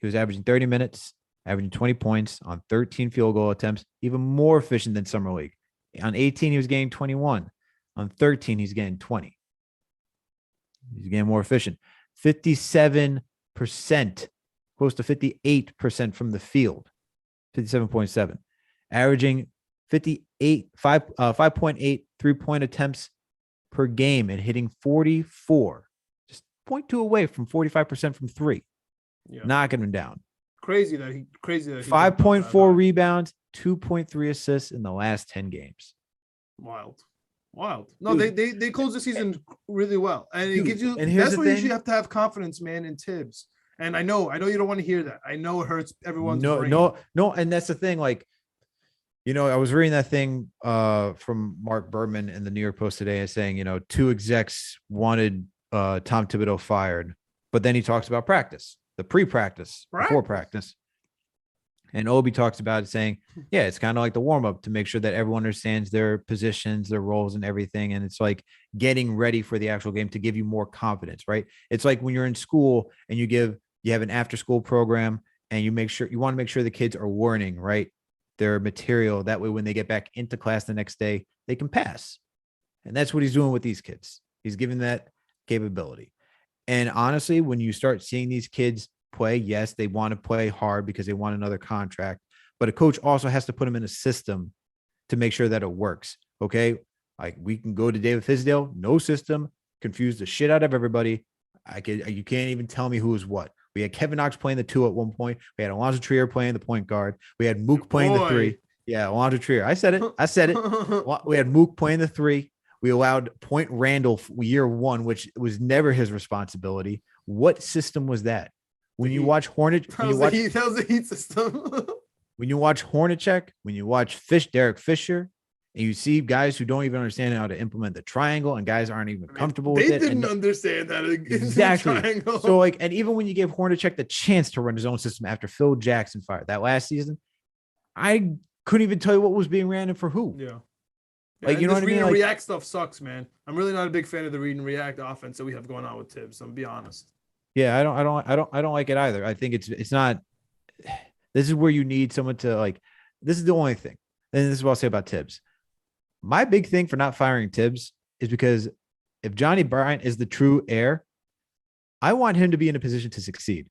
He was averaging 30 minutes, averaging 20 points on 13 field goal attempts, even more efficient than Summer League. On 18, he was getting 21. On 13, he's getting 20. He's getting more efficient. 57%, close to 58% from the field. 57.7. Averaging 5.8 3-point attempts per game and hitting 44. Just 0.2 away from 45% from three. Yeah. Knocking him down. Crazy that he 5.4 rebounds, 2.3 assists in the last 10 games. Wild. No, dude, they closed the season really well. And it gives you, and that's why you should have to have confidence, man, in Tibbs. And I know you don't want to hear that. I know it hurts everyone's brain. No. And that's the thing. Like, I was reading that thing from Mark Berman in the New York Post today saying, 2 execs wanted Tom Thibodeau fired, but then he talks about practice, the pre-practice, before practice. And Obi talks about it saying, yeah, it's kind of like the warm-up to make sure that everyone understands their positions, their roles and everything. And it's like getting ready for the actual game to give you more confidence, right? It's like when you're in school and you have an after-school program and you want to make sure the kids are learning, right? Their material. That way, when they get back into class the next day, they can pass. And that's what he's doing with these kids. He's giving that capability. And honestly, when you start seeing these kids play, yes, they want to play hard because they want another contract, but a coach also has to put them in a system to make sure that it works. Okay. Like we can go to David Fizdale, no system, confuse the shit out of everybody. You can't even tell me who is what. We had Kevin Knox playing the 2 at one point. We had Alonzo Trier playing the point guard. We had Mook playing the 3. Yeah, Alonzo Trier. I said it. We had Mook playing the 3. We allowed Point Randle year 1, which was never his responsibility. What system was that? When you watch Hornet, that was the Heat system. When you watch Hornacek, when you watch Derek Fisher, and you see guys who don't even understand how to implement the triangle, and guys aren't even comfortable with it. They didn't understand that exactly. Triangle. So and even when you gave Hornacek the chance to run his own system after Phil Jackson fired that last season, I couldn't even tell you what was being ran and for who. Yeah. Like, you know what I mean? Read and react stuff sucks, man. I'm really not a big fan of the read and react offense that we have going on with Tibbs. I'm gonna be honest. Yeah, I don't like it either. I think it's not. This is where you need someone to like. This is the only thing, and this is what I'll say about Tibbs. My big thing for not firing Tibbs is because if Johnny Bryant is the true heir, I want him to be in a position to succeed,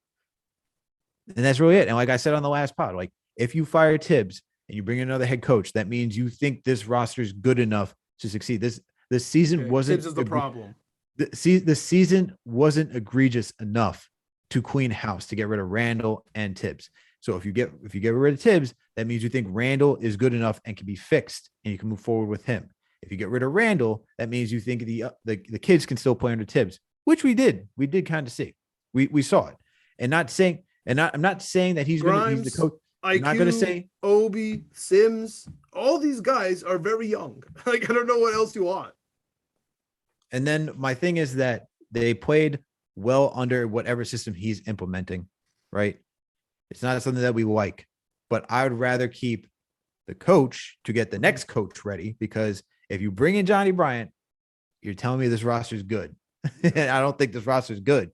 and that's really it. And like I said on the last pod, like if you fire Tibbs and you bring in another head coach, that means you think this roster is good enough to succeed. This season wasn't. Tibbs is the problem. The season wasn't egregious enough to clean house to get rid of Randle and Tibbs. So if you get rid of Tibbs, that means you think Randle is good enough and can be fixed, and you can move forward with him. If you get rid of Randle, that means you think the kids can still play under Tibbs, which we did. We did kind of see. We saw it, and I'm not saying that he's the coach. I'm not going to say Obi, Sims, all these guys are very young. Like I don't know what else you want. And then my thing is that they played well under whatever system he's implementing, right? It's not something that we like, but I would rather keep the coach to get the next coach ready, because if you bring in Johnny Bryant, you're telling me this roster is good. I don't think this roster is good.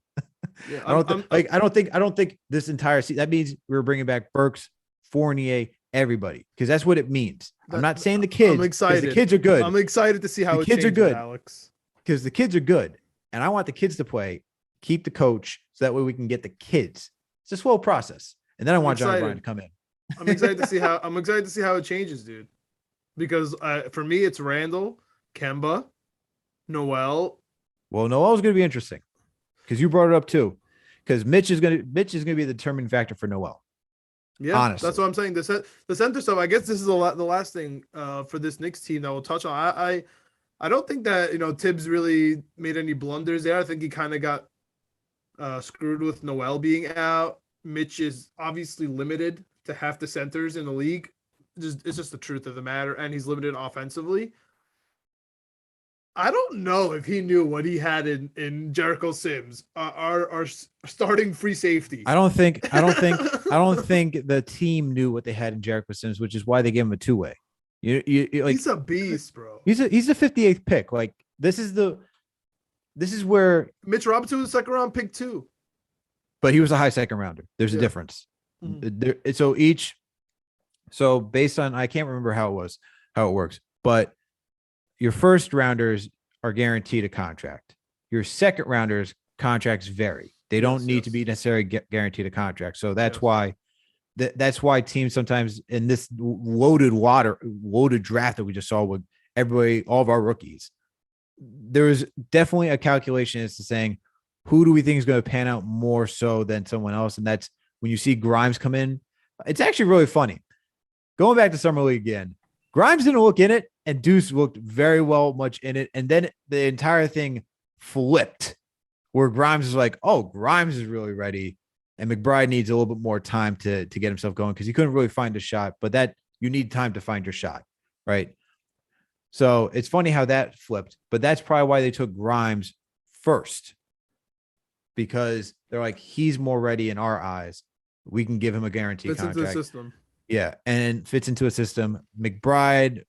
Yeah, I don't think this entire season. That means we're bringing back Burks, Fournier, everybody, because that's what it means. I'm not saying the kids. I'm excited. The kids are good. I'm excited to see how the kids are good, Alex. Because the kids are good, and I want the kids to play. Keep the coach, so that way we can get the kids. It's a slow process, and then I want Johnny Bryant to come in. I'm excited to see how it changes, dude. Because for me, it's Randle, Kemba, Noel. Well, Noel's going to be interesting because you brought it up too. Because Mitch is going to be the determining factor for Noel. Yeah, honestly. That's what I'm saying. The center stuff. I guess this is the last thing for this Knicks team that we'll touch on. I don't think that Tibbs really made any blunders there. I think he kind of got screwed with Noel being out. Mitch is obviously limited to half the centers in the league. It's just the truth of the matter, and he's limited offensively. I don't know if he knew what he had in Jericho Sims, our starting free safety. I don't think the team knew what they had in Jericho Sims, which is why they gave him a two-way. You like, he's a beast, bro. He's a 58th pick. Like this is the this is where Mitch Robinson was a second round pick too. but he was a high second rounder. There's a difference. So based on, I can't remember how it works, but your first rounders are guaranteed a contract. Your second rounders contracts vary. They don't need to be necessarily guaranteed a contract. So that's why that's why teams sometimes in this loaded draft that we just saw with everybody, all of our rookies, there's definitely a calculation as to saying, who do we think is going to pan out more so than someone else? And that's when you see Grimes come in. It's actually really funny. Going back to Summer League again, Grimes didn't look in it, and Deuce looked very well much in it. And then the entire thing flipped, where Grimes is like, oh, Grimes is really ready. And McBride needs a little bit more time to get himself going because he couldn't really find a shot. But that you need time to find your shot, right? So it's funny how that flipped. But that's probably why they took Grimes first, because they're like, he's more ready in our eyes. We can give him a guaranteed contract. Into the system. Yeah, and fits into a system. McBride,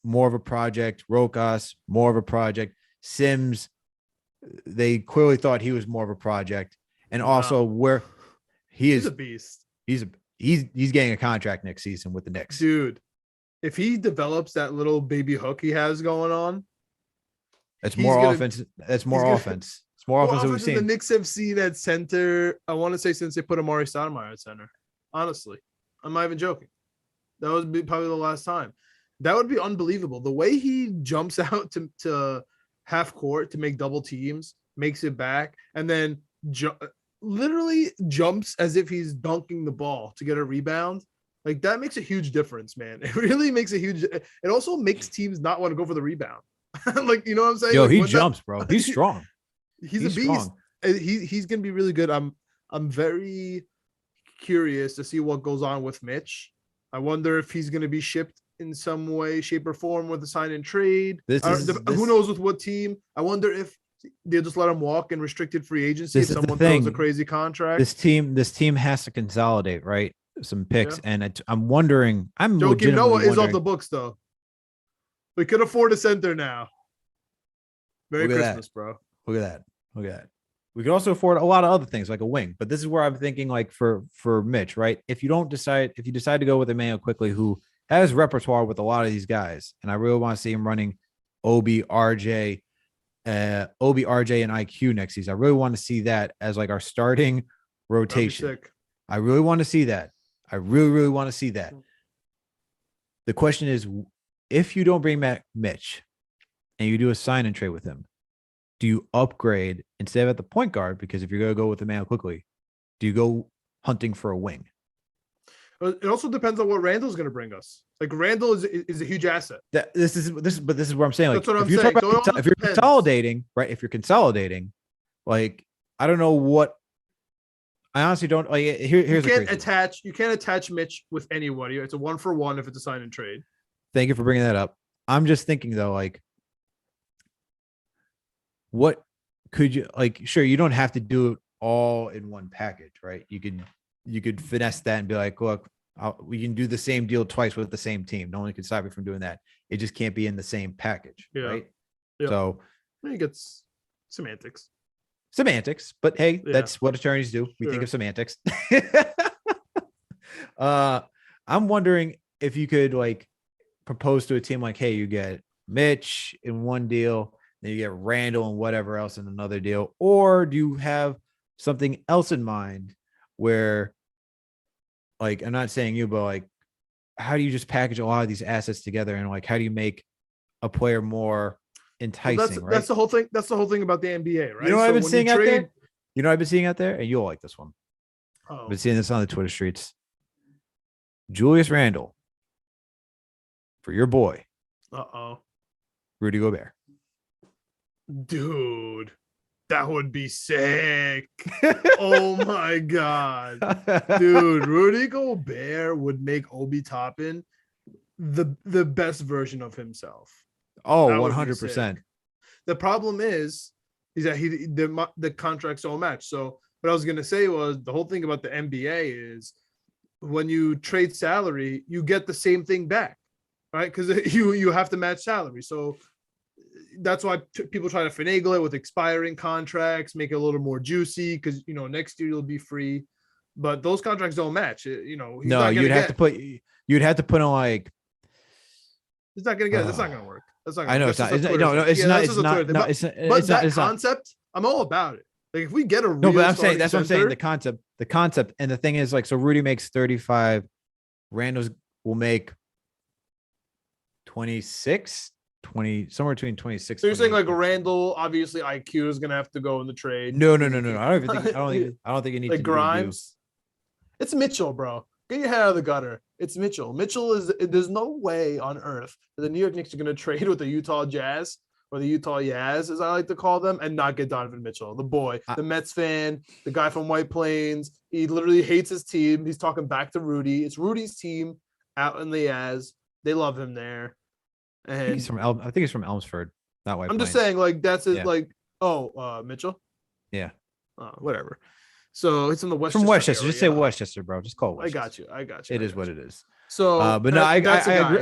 more of a project. Rokas, more of a project. Sims, they clearly thought he was more of a project. And also where he's a beast. He's getting a contract next season with the Knicks. Dude, if he develops that little baby hook he has going on, that's more offense. That's more offense. It's more offense than we've seen. The Knicks have seen at center, I want to say, since they put Amari Stoudemire at center. Honestly, I'm not even joking. That would be probably the last time. That would be unbelievable. The way he jumps out to half court to make double teams, makes it back, and then literally jumps as if he's dunking the ball to get a rebound. Like, that makes a huge difference, man. It really makes a huge. It also makes teams not want to go for the rebound. Like, you know what I'm saying? Yo, like, he jumps, bro. He's strong. He's a beast. Strong. He's gonna be really good. I'm very curious to see what goes on with Mitch. I wonder if he's gonna be shipped in some way, shape, or form with a sign and trade. Who knows with what team? I wonder if they'll just let him walk in restricted free agency if someone throws a crazy contract. This team has to consolidate, right? Some picks, and I'm wondering. Joakim Noah is off the books, though. We could afford a center now. Merry Christmas, bro. Look at that. We could also afford a lot of other things like a wing, but this is where I'm thinking, like for Mitch, right? If you decide to go with Immanuel Quickley, who has repertoire with a lot of these guys, and I really want to see him running Obi, RJ, and IQ next season. I really want to see that as like our starting rotation. I really want to see that. I really, really want to see that. The question is, if you don't bring back Mitch and you do a sign and trade with him, do you upgrade instead of at the point guard? Because if you're going to go with Immanuel Quickley, do you go hunting for a wing? It also depends on what Randle's going to bring us. Like, Randle is a huge asset. This is where I'm saying. Like, that's what I'm saying. If you're consolidating, right? If you're consolidating, like, I don't know what. I honestly don't. Like, here's you can't attach Mitch with anybody. It's a 1-for-1 if it's a sign and trade. Thank you for bringing that up. I'm just thinking though, like, what could you like? Sure, you don't have to do it all in one package, right? You could finesse that and be like, look, we can do the same deal twice with the same team. No one can stop me from doing that. It just can't be in the same package, right? Yeah. So I think it's semantics, but hey, that's what attorneys do. We think of semantics. I'm wondering if you could like propose to a team like, hey, you get Mitch in one deal, then you get Randle and whatever else in another deal, or do you have something else in mind where, like, I'm not saying you, but like, how do you just package a lot of these assets together and like, how do you make a player more enticing? That's the whole thing. That's the whole thing about the NBA, right? You know what I've been seeing out there? You know what I've been seeing out there, and you'll like this one. I've been seeing this on the Twitter streets. Julius Randle for your boy. Rudy Gobert. Dude, that would be sick. Oh my God. Dude, Rudy Gobert would make Obi Toppin the best version of himself. Oh, 100%. The problem is that the contracts don't match. So what I was going to say was the whole thing about the NBA is when you trade salary, you get the same thing back, right? Because you have to match salary. So that's why people try to finagle it with expiring contracts, make it a little more juicy because next year you'll be free. But those contracts don't match. He's No, not you'd have to put on like. He's not gonna get it. That's not gonna work. That's not. I know that's it's not. just a It's, Twitter no, no, thing. it's Yeah, not. that's It's just a Twitter not. thing. No, But it's not. that It's not. concept, I'm all about it. Like if we get a real No, but I'm saying starting that's what I'm saying. center- The concept, and the thing is, like, so Rudy makes 35. Randall's will make 26, 20, somewhere between 26. So you're saying 28. like Randall, obviously IQ is gonna have to go in the trade. No. because he can- I don't even think. I don't think it needs like to Grimes. It's Mitchell, bro. Get your head out of the gutter. It's Mitchell. Mitchell is. There's no way on earth that the New York Knicks are gonna trade with the Utah Jazz or the Utah Yaz, as I like to call them, and not get Donovan Mitchell, the boy, the Mets fan, the guy from White Plains. He literally hates his team. He's talking back to Rudy. It's Rudy's team out in the Yaz. They love him there. I think he's from Elmsford, not White I'm Plains. just saying, like, that's it. Yeah. Like, Mitchell. Yeah. Whatever. So it's in the West. From Westchester. Just say Westchester, bro. Just call it Westchester. I got you. It is what it is. So, but no, I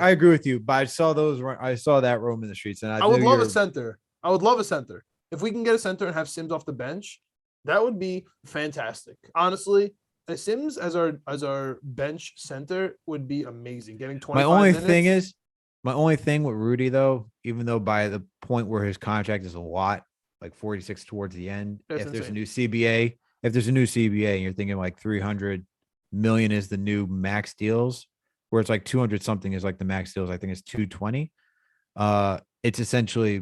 agree with you. But I saw that roam in the streets, and I would love a center. I would love a center. If we can get a center and have Sims off the bench, that would be fantastic. Honestly, Sims as our bench center would be amazing. Getting 25 minutes. My only thing with Rudy though, even though by the point where his contract is a lot, like 46 towards the end, That's if insane. there's a new CBA and you're thinking like 300 million is the new max deals, where it's like 200 something is like the max deals. I think it's 220. It's essentially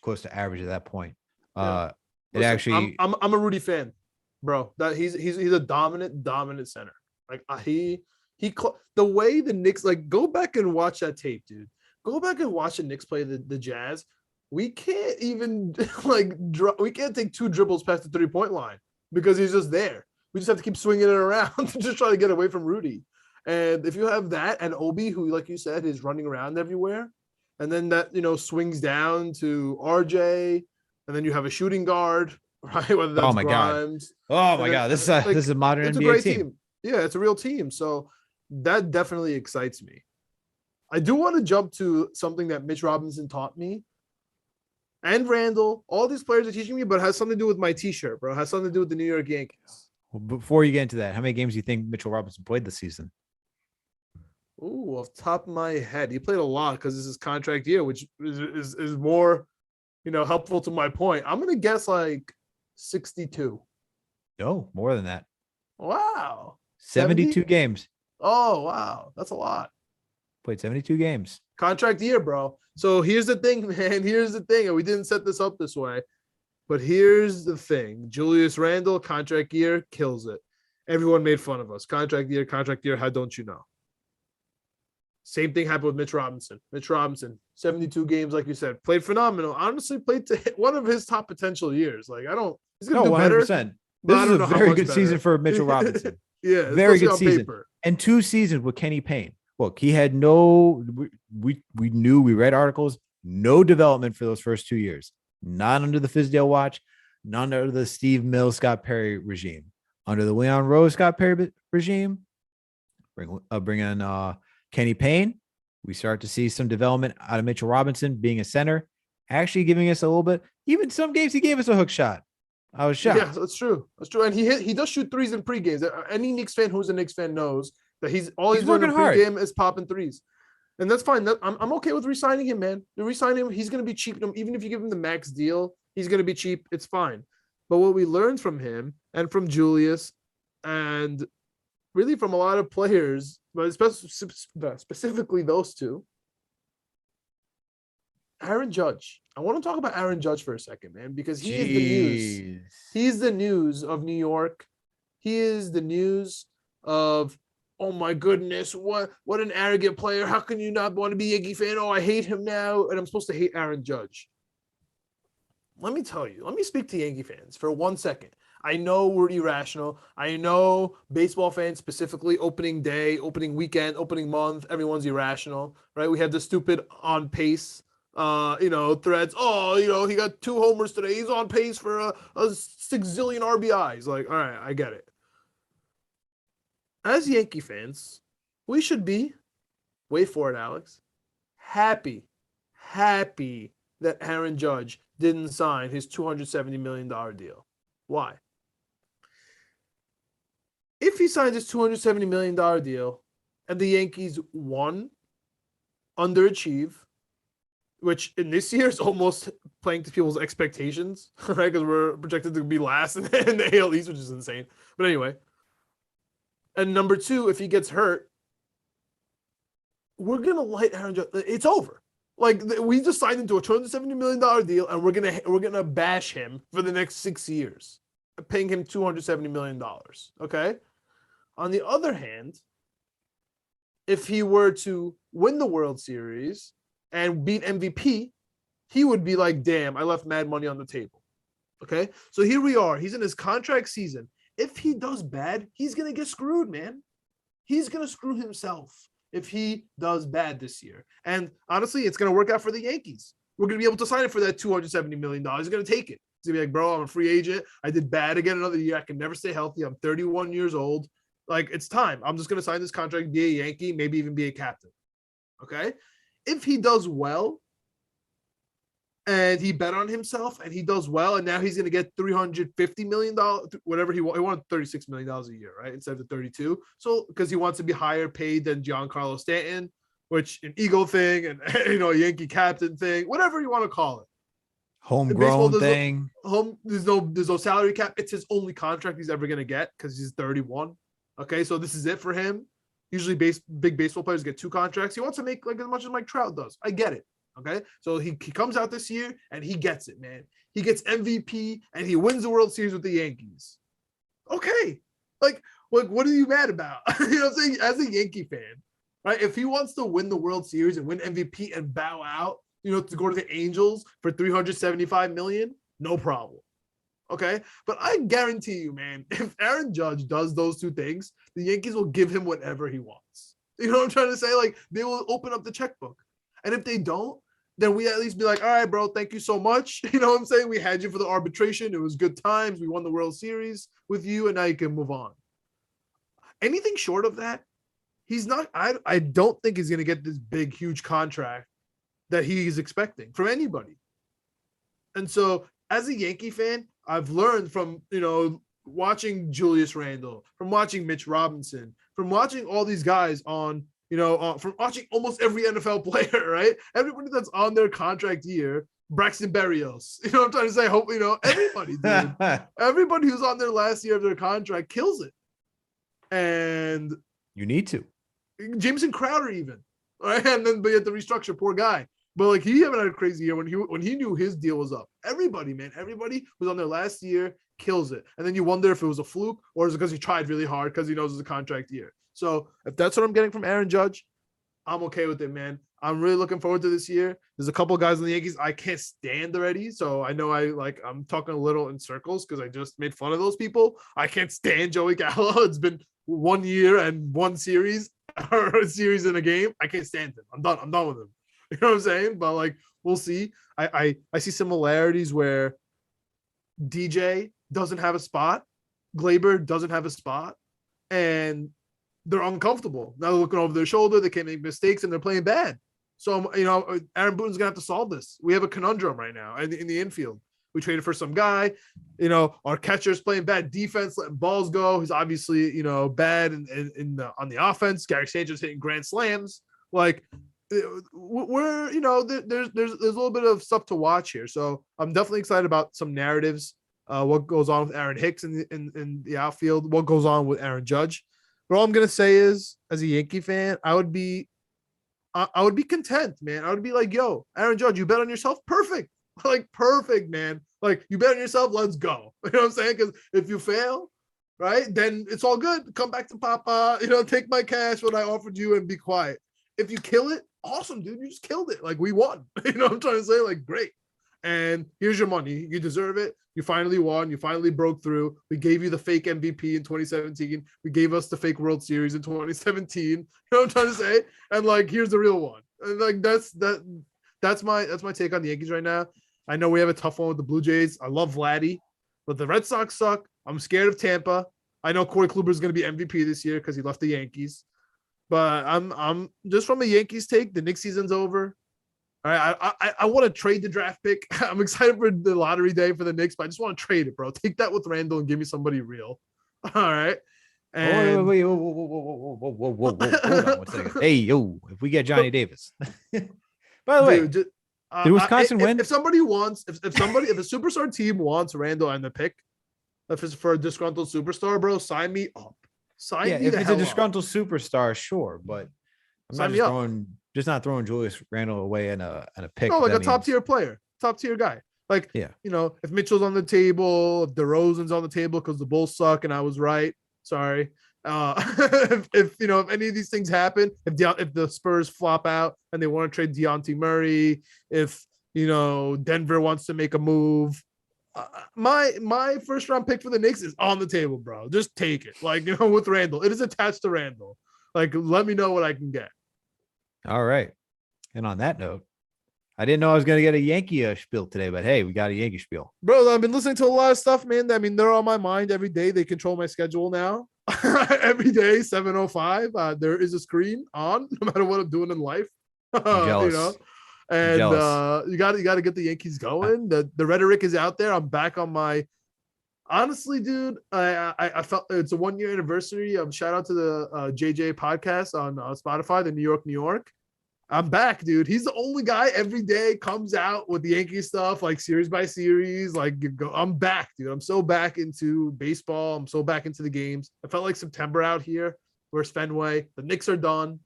close to average at that point. Yeah. It actually, I'm a Rudy fan, bro. That he's a dominant center. Like the way the Knicks, like, go back and watch that tape, dude. Go back and watch the Knicks play the Jazz. We can't even we can't take 2 dribbles past the 3-point line because he's just there. We just have to keep swinging it around to just try to get away from Rudy. And if you have that and Obi, who, like you said, is running around everywhere, and then that, swings down to RJ, and then you have a shooting guard, right? Whether that's Grimes. God. Oh my God. This is a modern it's NBA a great team. Yeah, it's a real team. So that definitely excites me. I do want to jump to something that Mitch Robinson taught me. And Randall, all these players are teaching me, but it has something to do with my t-shirt, bro. It has something to do with the New York Yankees. Well, before you get into that, how many games do you think Mitchell Robinson played this season? Ooh, off the top of my head, he played a lot because this is contract year, which is more, helpful to my point. I'm gonna guess like 62. No, more than that. Wow. 72 70? games. Oh, wow. That's a lot. Played 72 games. Contract year, bro. So here's the thing, man. Here's the thing. And we didn't set this up this way. But here's the thing. Julius Randle, contract year, kills it. Everyone made fun of us. Contract year. How don't you know? Same thing happened with Mitch Robinson. 72 games, like you said, played phenomenal. Honestly, played to hit one of his top potential years. Like, he's going to do 100%. Better. This is a very good season for Mitchell Robinson. Yeah, very good season. Paper. And 2 seasons with Kenny Payne. Look, he had we read articles, no development for those first 2 years. Not under the Fizdale watch, not under the Steve Mills, Scott Perry regime. Under the Leon Rose, Scott Perry regime, bring in Kenny Payne, we start to see some development out of Mitchell Robinson being a center, actually giving us a little bit. Even some games he gave us a hook shot. I was shocked. Yeah, that's true. And he does shoot threes in pre-games. Any Knicks fan who's a Knicks fan knows that he's doing in pre-game is popping threes. And that's fine. I'm okay with re-signing him, man. To re-sign him, he's going to be cheap. Even if you give him the max deal, he's going to be cheap. It's fine. But what we learned from him and from Julius and really from a lot of players, but specifically those two, Aaron Judge. I want to talk about Aaron Judge for a second, man, because he is the news. He's the news of New York. He is the news of, oh my goodness, what an arrogant player. How can you not want to be a Yankee fan? Oh, I hate him now. And I'm supposed to hate Aaron Judge. Let me tell you, let me speak to Yankee fans for 1 second. I know we're irrational. I know baseball fans, specifically opening day, opening weekend, opening month, everyone's irrational, right? We have the stupid on pace, threads. Oh, he got 2 homers today. He's on pace for a 6 zillion RBIs. Like, all right, I get it. As Yankee fans, we should be, wait for it, Alex, happy that Aaron Judge didn't sign his $270 million deal. Why? If he signs his $270 million deal and the Yankees won, underachieve, which in this year is almost playing to people's expectations, right? Because we're projected to be last in the AL East, which is insane. But anyway. And number two, if he gets hurt, we're going to light Aaron Judge. It's over. Like, we just signed into a $270 million deal, and we're gonna bash him for the next 6 years, paying him $270 million. Okay? On the other hand, if he were to win the World Series and beat MVP, he would be like, damn, I left mad money on the table. Okay? So here we are. He's in his contract season. If he does bad, he's going to get screwed, man. He's going to screw himself if he does bad this year. And honestly, it's going to work out for the Yankees. We're going to be able to sign him for that $270 million. He's going to take it. He's going to be like, bro, I'm a free agent. I did bad again another year. I can never stay healthy. I'm 31 years old. Like, it's time. I'm just going to sign this contract, be a Yankee, maybe even be a captain. Okay? If he does well, and he bet on himself, and he does well, and now he's going to get $350 million, whatever he wanted $36 million a year, right? Instead of 32. So, because he wants to be higher paid than Giancarlo Stanton, which an ego thing and, a Yankee captain thing, whatever you want to call it. Homegrown thing. There's no salary cap. It's his only contract he's ever going to get because he's 31. Okay, so this is it for him. Usually big baseball players get 2 contracts. He wants to make like as much as Mike Trout does. I get it. Okay, so he comes out this year and he gets it, man. He gets MVP and he wins the World Series with the Yankees. Okay, like what are you mad about? You know what I'm saying? As a Yankee fan, right? If he wants to win the World Series and win MVP and bow out, to go to the Angels for $375 million, no problem. Okay, but I guarantee you, man, if Aaron Judge does those 2 things, the Yankees will give him whatever he wants. You know what I'm trying to say? Like, they will open up the checkbook. And if they don't, then we at least be like, all right, bro, thank you so much. You know what I'm saying? We had you for the arbitration. It was good times. We won the World Series with you, and now you can move on. Anything short of that, he's not. I don't think he's going to get this big, huge contract that he's expecting from anybody. And so, as a Yankee fan, I've learned from, watching Julius Randle, from watching Mitch Robinson, from watching all these guys on, from watching almost every NFL player, right? Everybody that's on their contract year, Braxton Berrios, you know what I'm trying to say? Hope, everybody, dude. Everybody who's on their last year of their contract kills it. And you need to. Jameson Crowder even, right? And then, but you have to restructure, poor guy. But like, he haven't had a crazy year when he knew his deal was up. Everybody, man, everybody who's on their last year kills it. And then you wonder if it was a fluke or is it because he tried really hard because he knows it's a contract year. So if that's what I'm getting from Aaron Judge, I'm okay with it, man. I'm really looking forward to this year. There's a couple of guys in the Yankees I can't stand already. So I know I'm talking a little in circles because I just made fun of those people. I can't stand Joey Gallo. It's been 1 year and 1 series or a series in a game. I can't stand him. I'm done with him. You know what I'm saying? But like, we'll see. I see similarities where DJ doesn't have a spot, Glaber doesn't have a spot, and they're uncomfortable. Now they're looking over their shoulder. They can't make mistakes, and they're playing bad. So, Aaron Boone's going to have to solve this. We have a conundrum right now in the infield. We traded for some guy. Our catcher's playing bad defense, letting balls go. He's obviously, bad on the offense. Gary Sanchez hitting grand slams. Like, we're, there's a little bit of stuff to watch here. So I'm definitely excited about some narratives. What goes on with Aaron Hicks in the outfield? What goes on with Aaron Judge? But all I'm gonna say is, as a Yankee fan, I would be content, man. I would be like, yo, Aaron Judge, you bet on yourself? Perfect. Like, perfect, man. Like, you bet on yourself, let's go. You know what I'm saying? Because if you fail, right, then it's all good. Come back to Papa, take my cash, what I offered you, and be quiet. If you kill it, awesome, dude. You just killed it. Like, we won. You know what I'm trying to say? Like, great. And here's your money. You deserve it. You finally won. You finally broke through. We gave you the fake MVP in 2017. We gave us the fake World Series in 2017. You know what I'm trying to say? And like, here's the real one. And like, that's my take on the Yankees right now. I know we have a tough one with the Blue Jays. I love Vladdy, but the Red Sox suck. I'm scared of Tampa. I know Corey Kluber is going to be MVP this year because he left the Yankees. But I'm just from a Yankees take. The Knicks season's over. All right, I want to trade the draft pick. I'm excited for the lottery day for the Knicks, but I just want to trade it, bro. Take that with Randle and give me somebody real. All right. And Wait, whoa, hold on one second. Hey, yo, if we get Johnny Davis. By the way, dude, just, did Wisconsin win? If somebody wants, if a superstar team wants Randle and the pick, if it's for a disgruntled superstar, bro, sign me up. Sign me if the it's hell a disgruntled up. superstar, sure, but I'm Sign not me just up. throwing Julius Randle away in a pick. No, like a top tier player, top tier guy. Like, yeah, if Mitchell's on the table, if DeRozan's on the table because the Bulls suck and I was right. Sorry. If any of these things happen, if the Spurs flop out and they want to trade Dejounte Murray, if Denver wants to make a move, my first round pick for the Knicks is on the table, bro. Just take it. Like, with Randle, it is attached to Randle. Like, let me know what I can get. All right. And on that note, I didn't know I was going to get a Yankee spiel today, but hey, we got a Yankee spiel. Bro, I've been listening to a lot of stuff, man. I mean, they're on my mind every day. They control my schedule now. Every day, 7:05. There is a screen on, no matter what I'm doing in life. I'm jealous. And you got to get the Yankees going. The rhetoric is out there. I'm back on my. Honestly, dude, I felt it's a 1-year anniversary. Shout out to the JJ podcast on Spotify, the New York. I'm back, dude. He's the only guy every day comes out with the Yankee stuff, like series by series. Like, I'm back, dude. I'm so back into baseball. I'm so back into the games. I felt like September out here. Where's Fenway? The Knicks are done.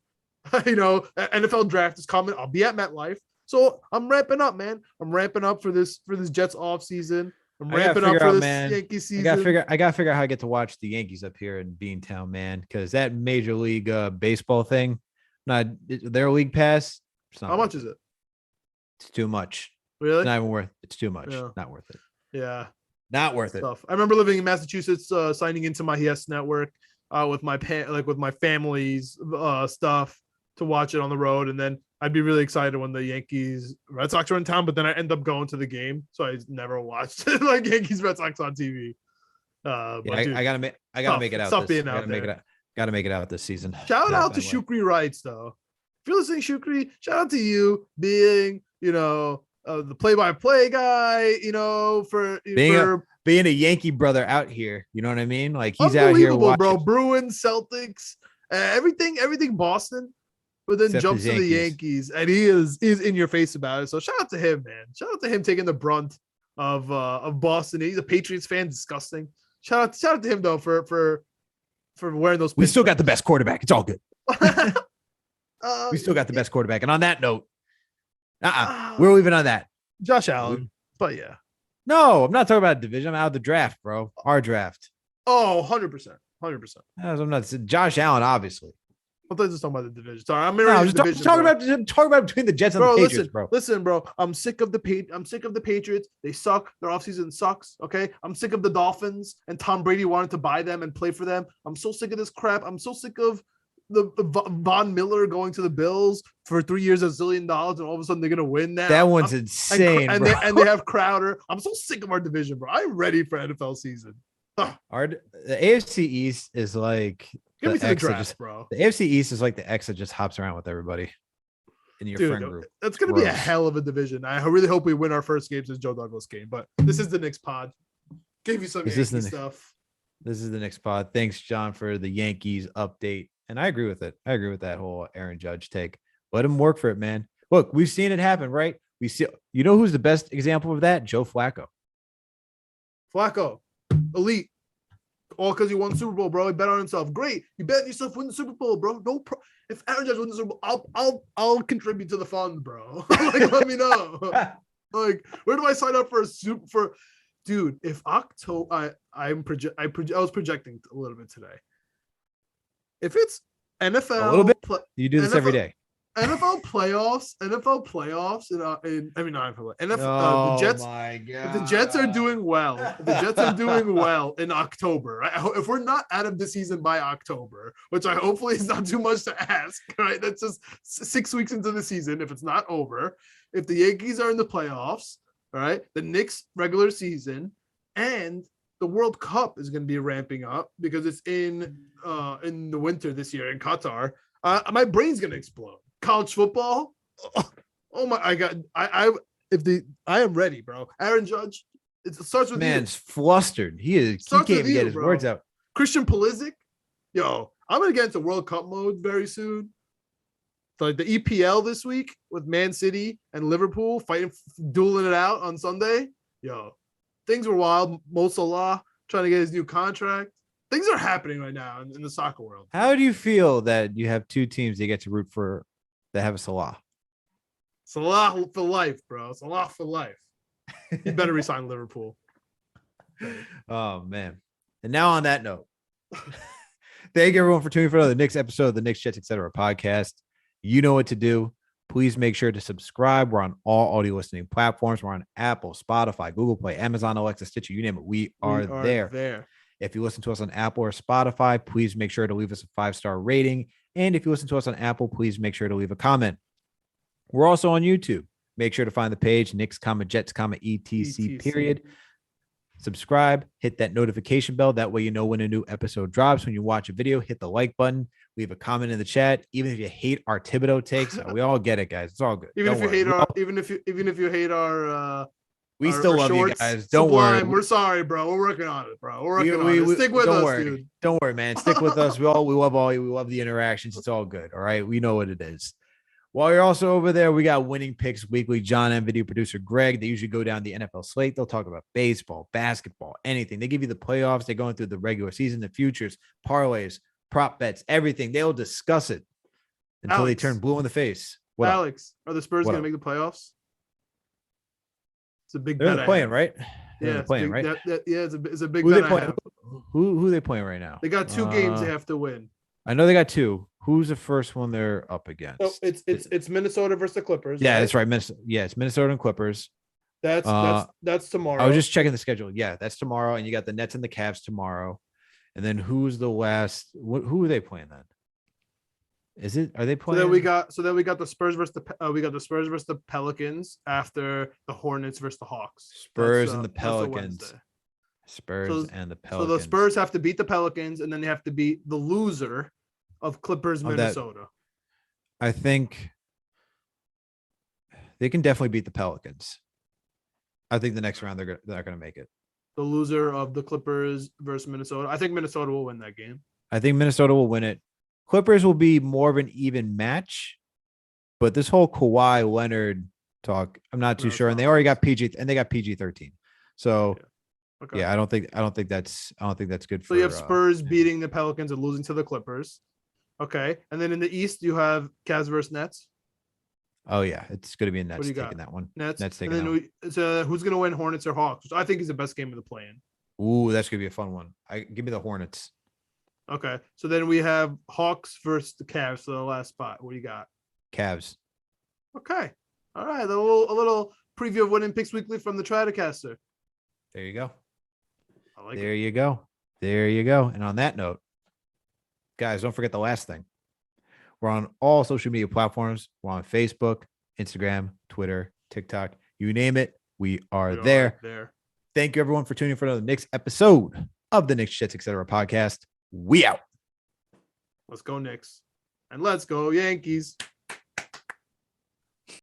NFL draft is coming. I'll be at MetLife. So I'm ramping up, man. I'm ramping up for this Jets off season. I'm ramping up for this Yankee season. I gotta figure out how I get to watch the Yankees up here in Beantown, man. Because that Major League Baseball thing, not their league pass. How much is it? It's too much. Really? It's not even worth. It's too much. Yeah. Not worth it. Yeah. Not worth it. Tough. I remember living in Massachusetts, signing into my YES network with my family's stuff to watch it on the road, and then I'd be really excited when the Yankees Red Sox were in town, but then I end up going to the game, so I never watched like Yankees Red Sox on TV. I gotta make it out. Gotta make it out this season. Shout out to Shukri Wrights, though. If you're listening, Shukri, shout out to you being the play-by-play guy, being a Yankee brother out here. You know what I mean? Like, he's out here watching, bro. Bruins, Celtics, everything Boston, but then jumps to the Yankees, and he is in your face about it. So shout out to him, man. Shout out to him taking the brunt of Boston. He's a Patriots fan, disgusting. Shout out to him though for wearing those. We still got the best quarterback. It's all good. We still got the best quarterback. And on that note, we're leaving on that. Josh Allen. But yeah. No, I'm not talking about division. I'm out of the draft, bro. Our draft. Oh, 100%. 100%. I'm not Josh Allen, obviously. I thought just talking about the division. Sorry, I'm just talking about between the Jets and the Patriots, bro. Listen, bro. I'm sick of the Patriots. They suck. Their offseason sucks. Okay. I'm sick of the Dolphins and Tom Brady wanted to buy them and play for them. I'm so sick of this crap. I'm so sick of the Von Miller going to the Bills for 3 years, $1 zillion, and all of a sudden they're gonna win now. That one's insane, and they have Crowder. I'm so sick of our division, bro. I'm ready for NFL season. The AFC East is like give me to the draft, bro. The AFC East is like the X that just hops around with everybody in your friend group. That's gonna be a hell of a division. I really hope we win our first game since Joe Douglas game. But this is the Knicks pod. Gave you some Yankee stuff. This is the Knicks pod. Thanks, John, for the Yankees update. And I agree with it. I agree with that whole Aaron Judge take. Let him work for it, man. Look, we've seen it happen, right? We see. You know who's the best example of that? Joe Flacco. Elite. All because he won the Super Bowl, bro. He bet on himself. Great. You bet on yourself win the Super Bowl, bro. If Aaron Judge wins the Super Bowl, I'll contribute to the fund, bro. Like, let me know. Like, where do I sign up for dude? If October, I was projecting a little bit today. If it's NFL, a little bit, you do this every day. NFL playoffs, not NFL. The Jets. My God. If the Jets are doing well, in October, right? If we're not out of the season by October, which I hopefully is not too much to ask, right? That's just 6 weeks into the season. If it's not over, if the Yankees are in the playoffs, all right, the Knicks regular season, and the World Cup is going to be ramping up because it's in the winter this year in Qatar. My brain's going to explode. College football. Oh my! I am ready, bro. Aaron Judge. It starts with Man's you. flustered. He Starts can't with even get you, his bro. words out. Christian Pulisic. Yo, I'm gonna get into World Cup mode very soon. So like the EPL this week with Man City and Liverpool fighting, dueling it out on Sunday. Yo, things were wild. Mo Salah trying to get his new contract. Things are happening right now in the soccer world. How do you feel that you have two teams you get to root for that have a Salah? Salah for life, bro. Salah for life. He better resign Liverpool. Oh man. And now on that note, thank you everyone for tuning in for another Knicks episode of the Knicks Jets Etc. podcast. You know what to do. Please make sure to subscribe. We're on all audio listening platforms. We're on Apple, Spotify, Google Play, Amazon, Alexa, Stitcher, you name it. We are there. If you listen to us on Apple or Spotify, please make sure to leave us a 5-star rating. And if you listen to us on Apple, please make sure to leave a comment. We're also on YouTube. Make sure to find the page, Knicks, Jets, etc. period. Subscribe, hit that notification bell. That way you know when a new episode drops. When you watch a video, hit the like button. Leave a comment in the chat. Even if you hate our Thibodeau takes, we all get it, guys. It's all good. Even if you hate our we still love shorts, you guys. Don't Sublime, worry. We're sorry, bro. We're working on it, bro. We're working on it. Stick with us, worry. dude. Don't worry, man. Stick with us. We love all you. We love the interactions. It's all good. All right. We know what it is. While you're also over there, we got Winning Picks Weekly. John and video producer Greg. They usually go down the NFL slate. They'll talk about baseball, basketball, anything. They give you the playoffs. They're going through the regular season, the futures, parlays, prop bets, everything. They'll discuss it until they turn blue in the face. Alex, are the Spurs going to make the playoffs? It's a big bet. They're playing, right? Yeah, they're playing, right? It's a big bet. Who are they playing right now? They got 2 games they have to win. I know they got 2. Who's the first one they're up against? So it's Minnesota versus the Clippers. Yeah, right? That's right. It's Minnesota and Clippers. That's tomorrow. I was just checking the schedule. Yeah, that's tomorrow, and you got the Nets and the Cavs tomorrow. And then who's the last? Who are they playing then? Are they playing? So then we got the Spurs versus the Pelicans after the Hornets versus the Hawks. Spurs and the Pelicans. Spurs and the Pelicans. So the Spurs have to beat the Pelicans, and then they have to beat the loser of Clippers Minnesota. I think they can definitely beat the Pelicans. I think the next round they're going to make it. The loser of the Clippers versus Minnesota. I think Minnesota will win that game. I think Minnesota will win it. Clippers will be more of an even match, but this whole Kawhi Leonard talk, I'm not too sure. And they already got PG-13. So okay. Yeah, I don't think that's good for. So you have Spurs beating the Pelicans and losing to the Clippers. Okay. And then in the East you have Cavs versus Nets. Oh yeah, it's going to be a Nets taking that one. Nets taking that one. So who's going to win, Hornets or Hawks? Which I think is the best game of the play-in. Ooh, that's going to be a fun one. Give me the Hornets. Okay. So then we have Hawks versus the Cavs for the last spot. What do you got? Cavs. Okay. All right. A little preview of Winning Picks Weekly from the Tratacaster. There you go. There you go. And on that note, guys, don't forget the last thing. We're on all social media platforms. We're on Facebook, Instagram, Twitter, TikTok. You name it, we are there. Thank you, everyone, for tuning in for another Knicks episode of the Knicks Jets Etc. podcast. We out. Let's go Knicks. And let's go Yankees.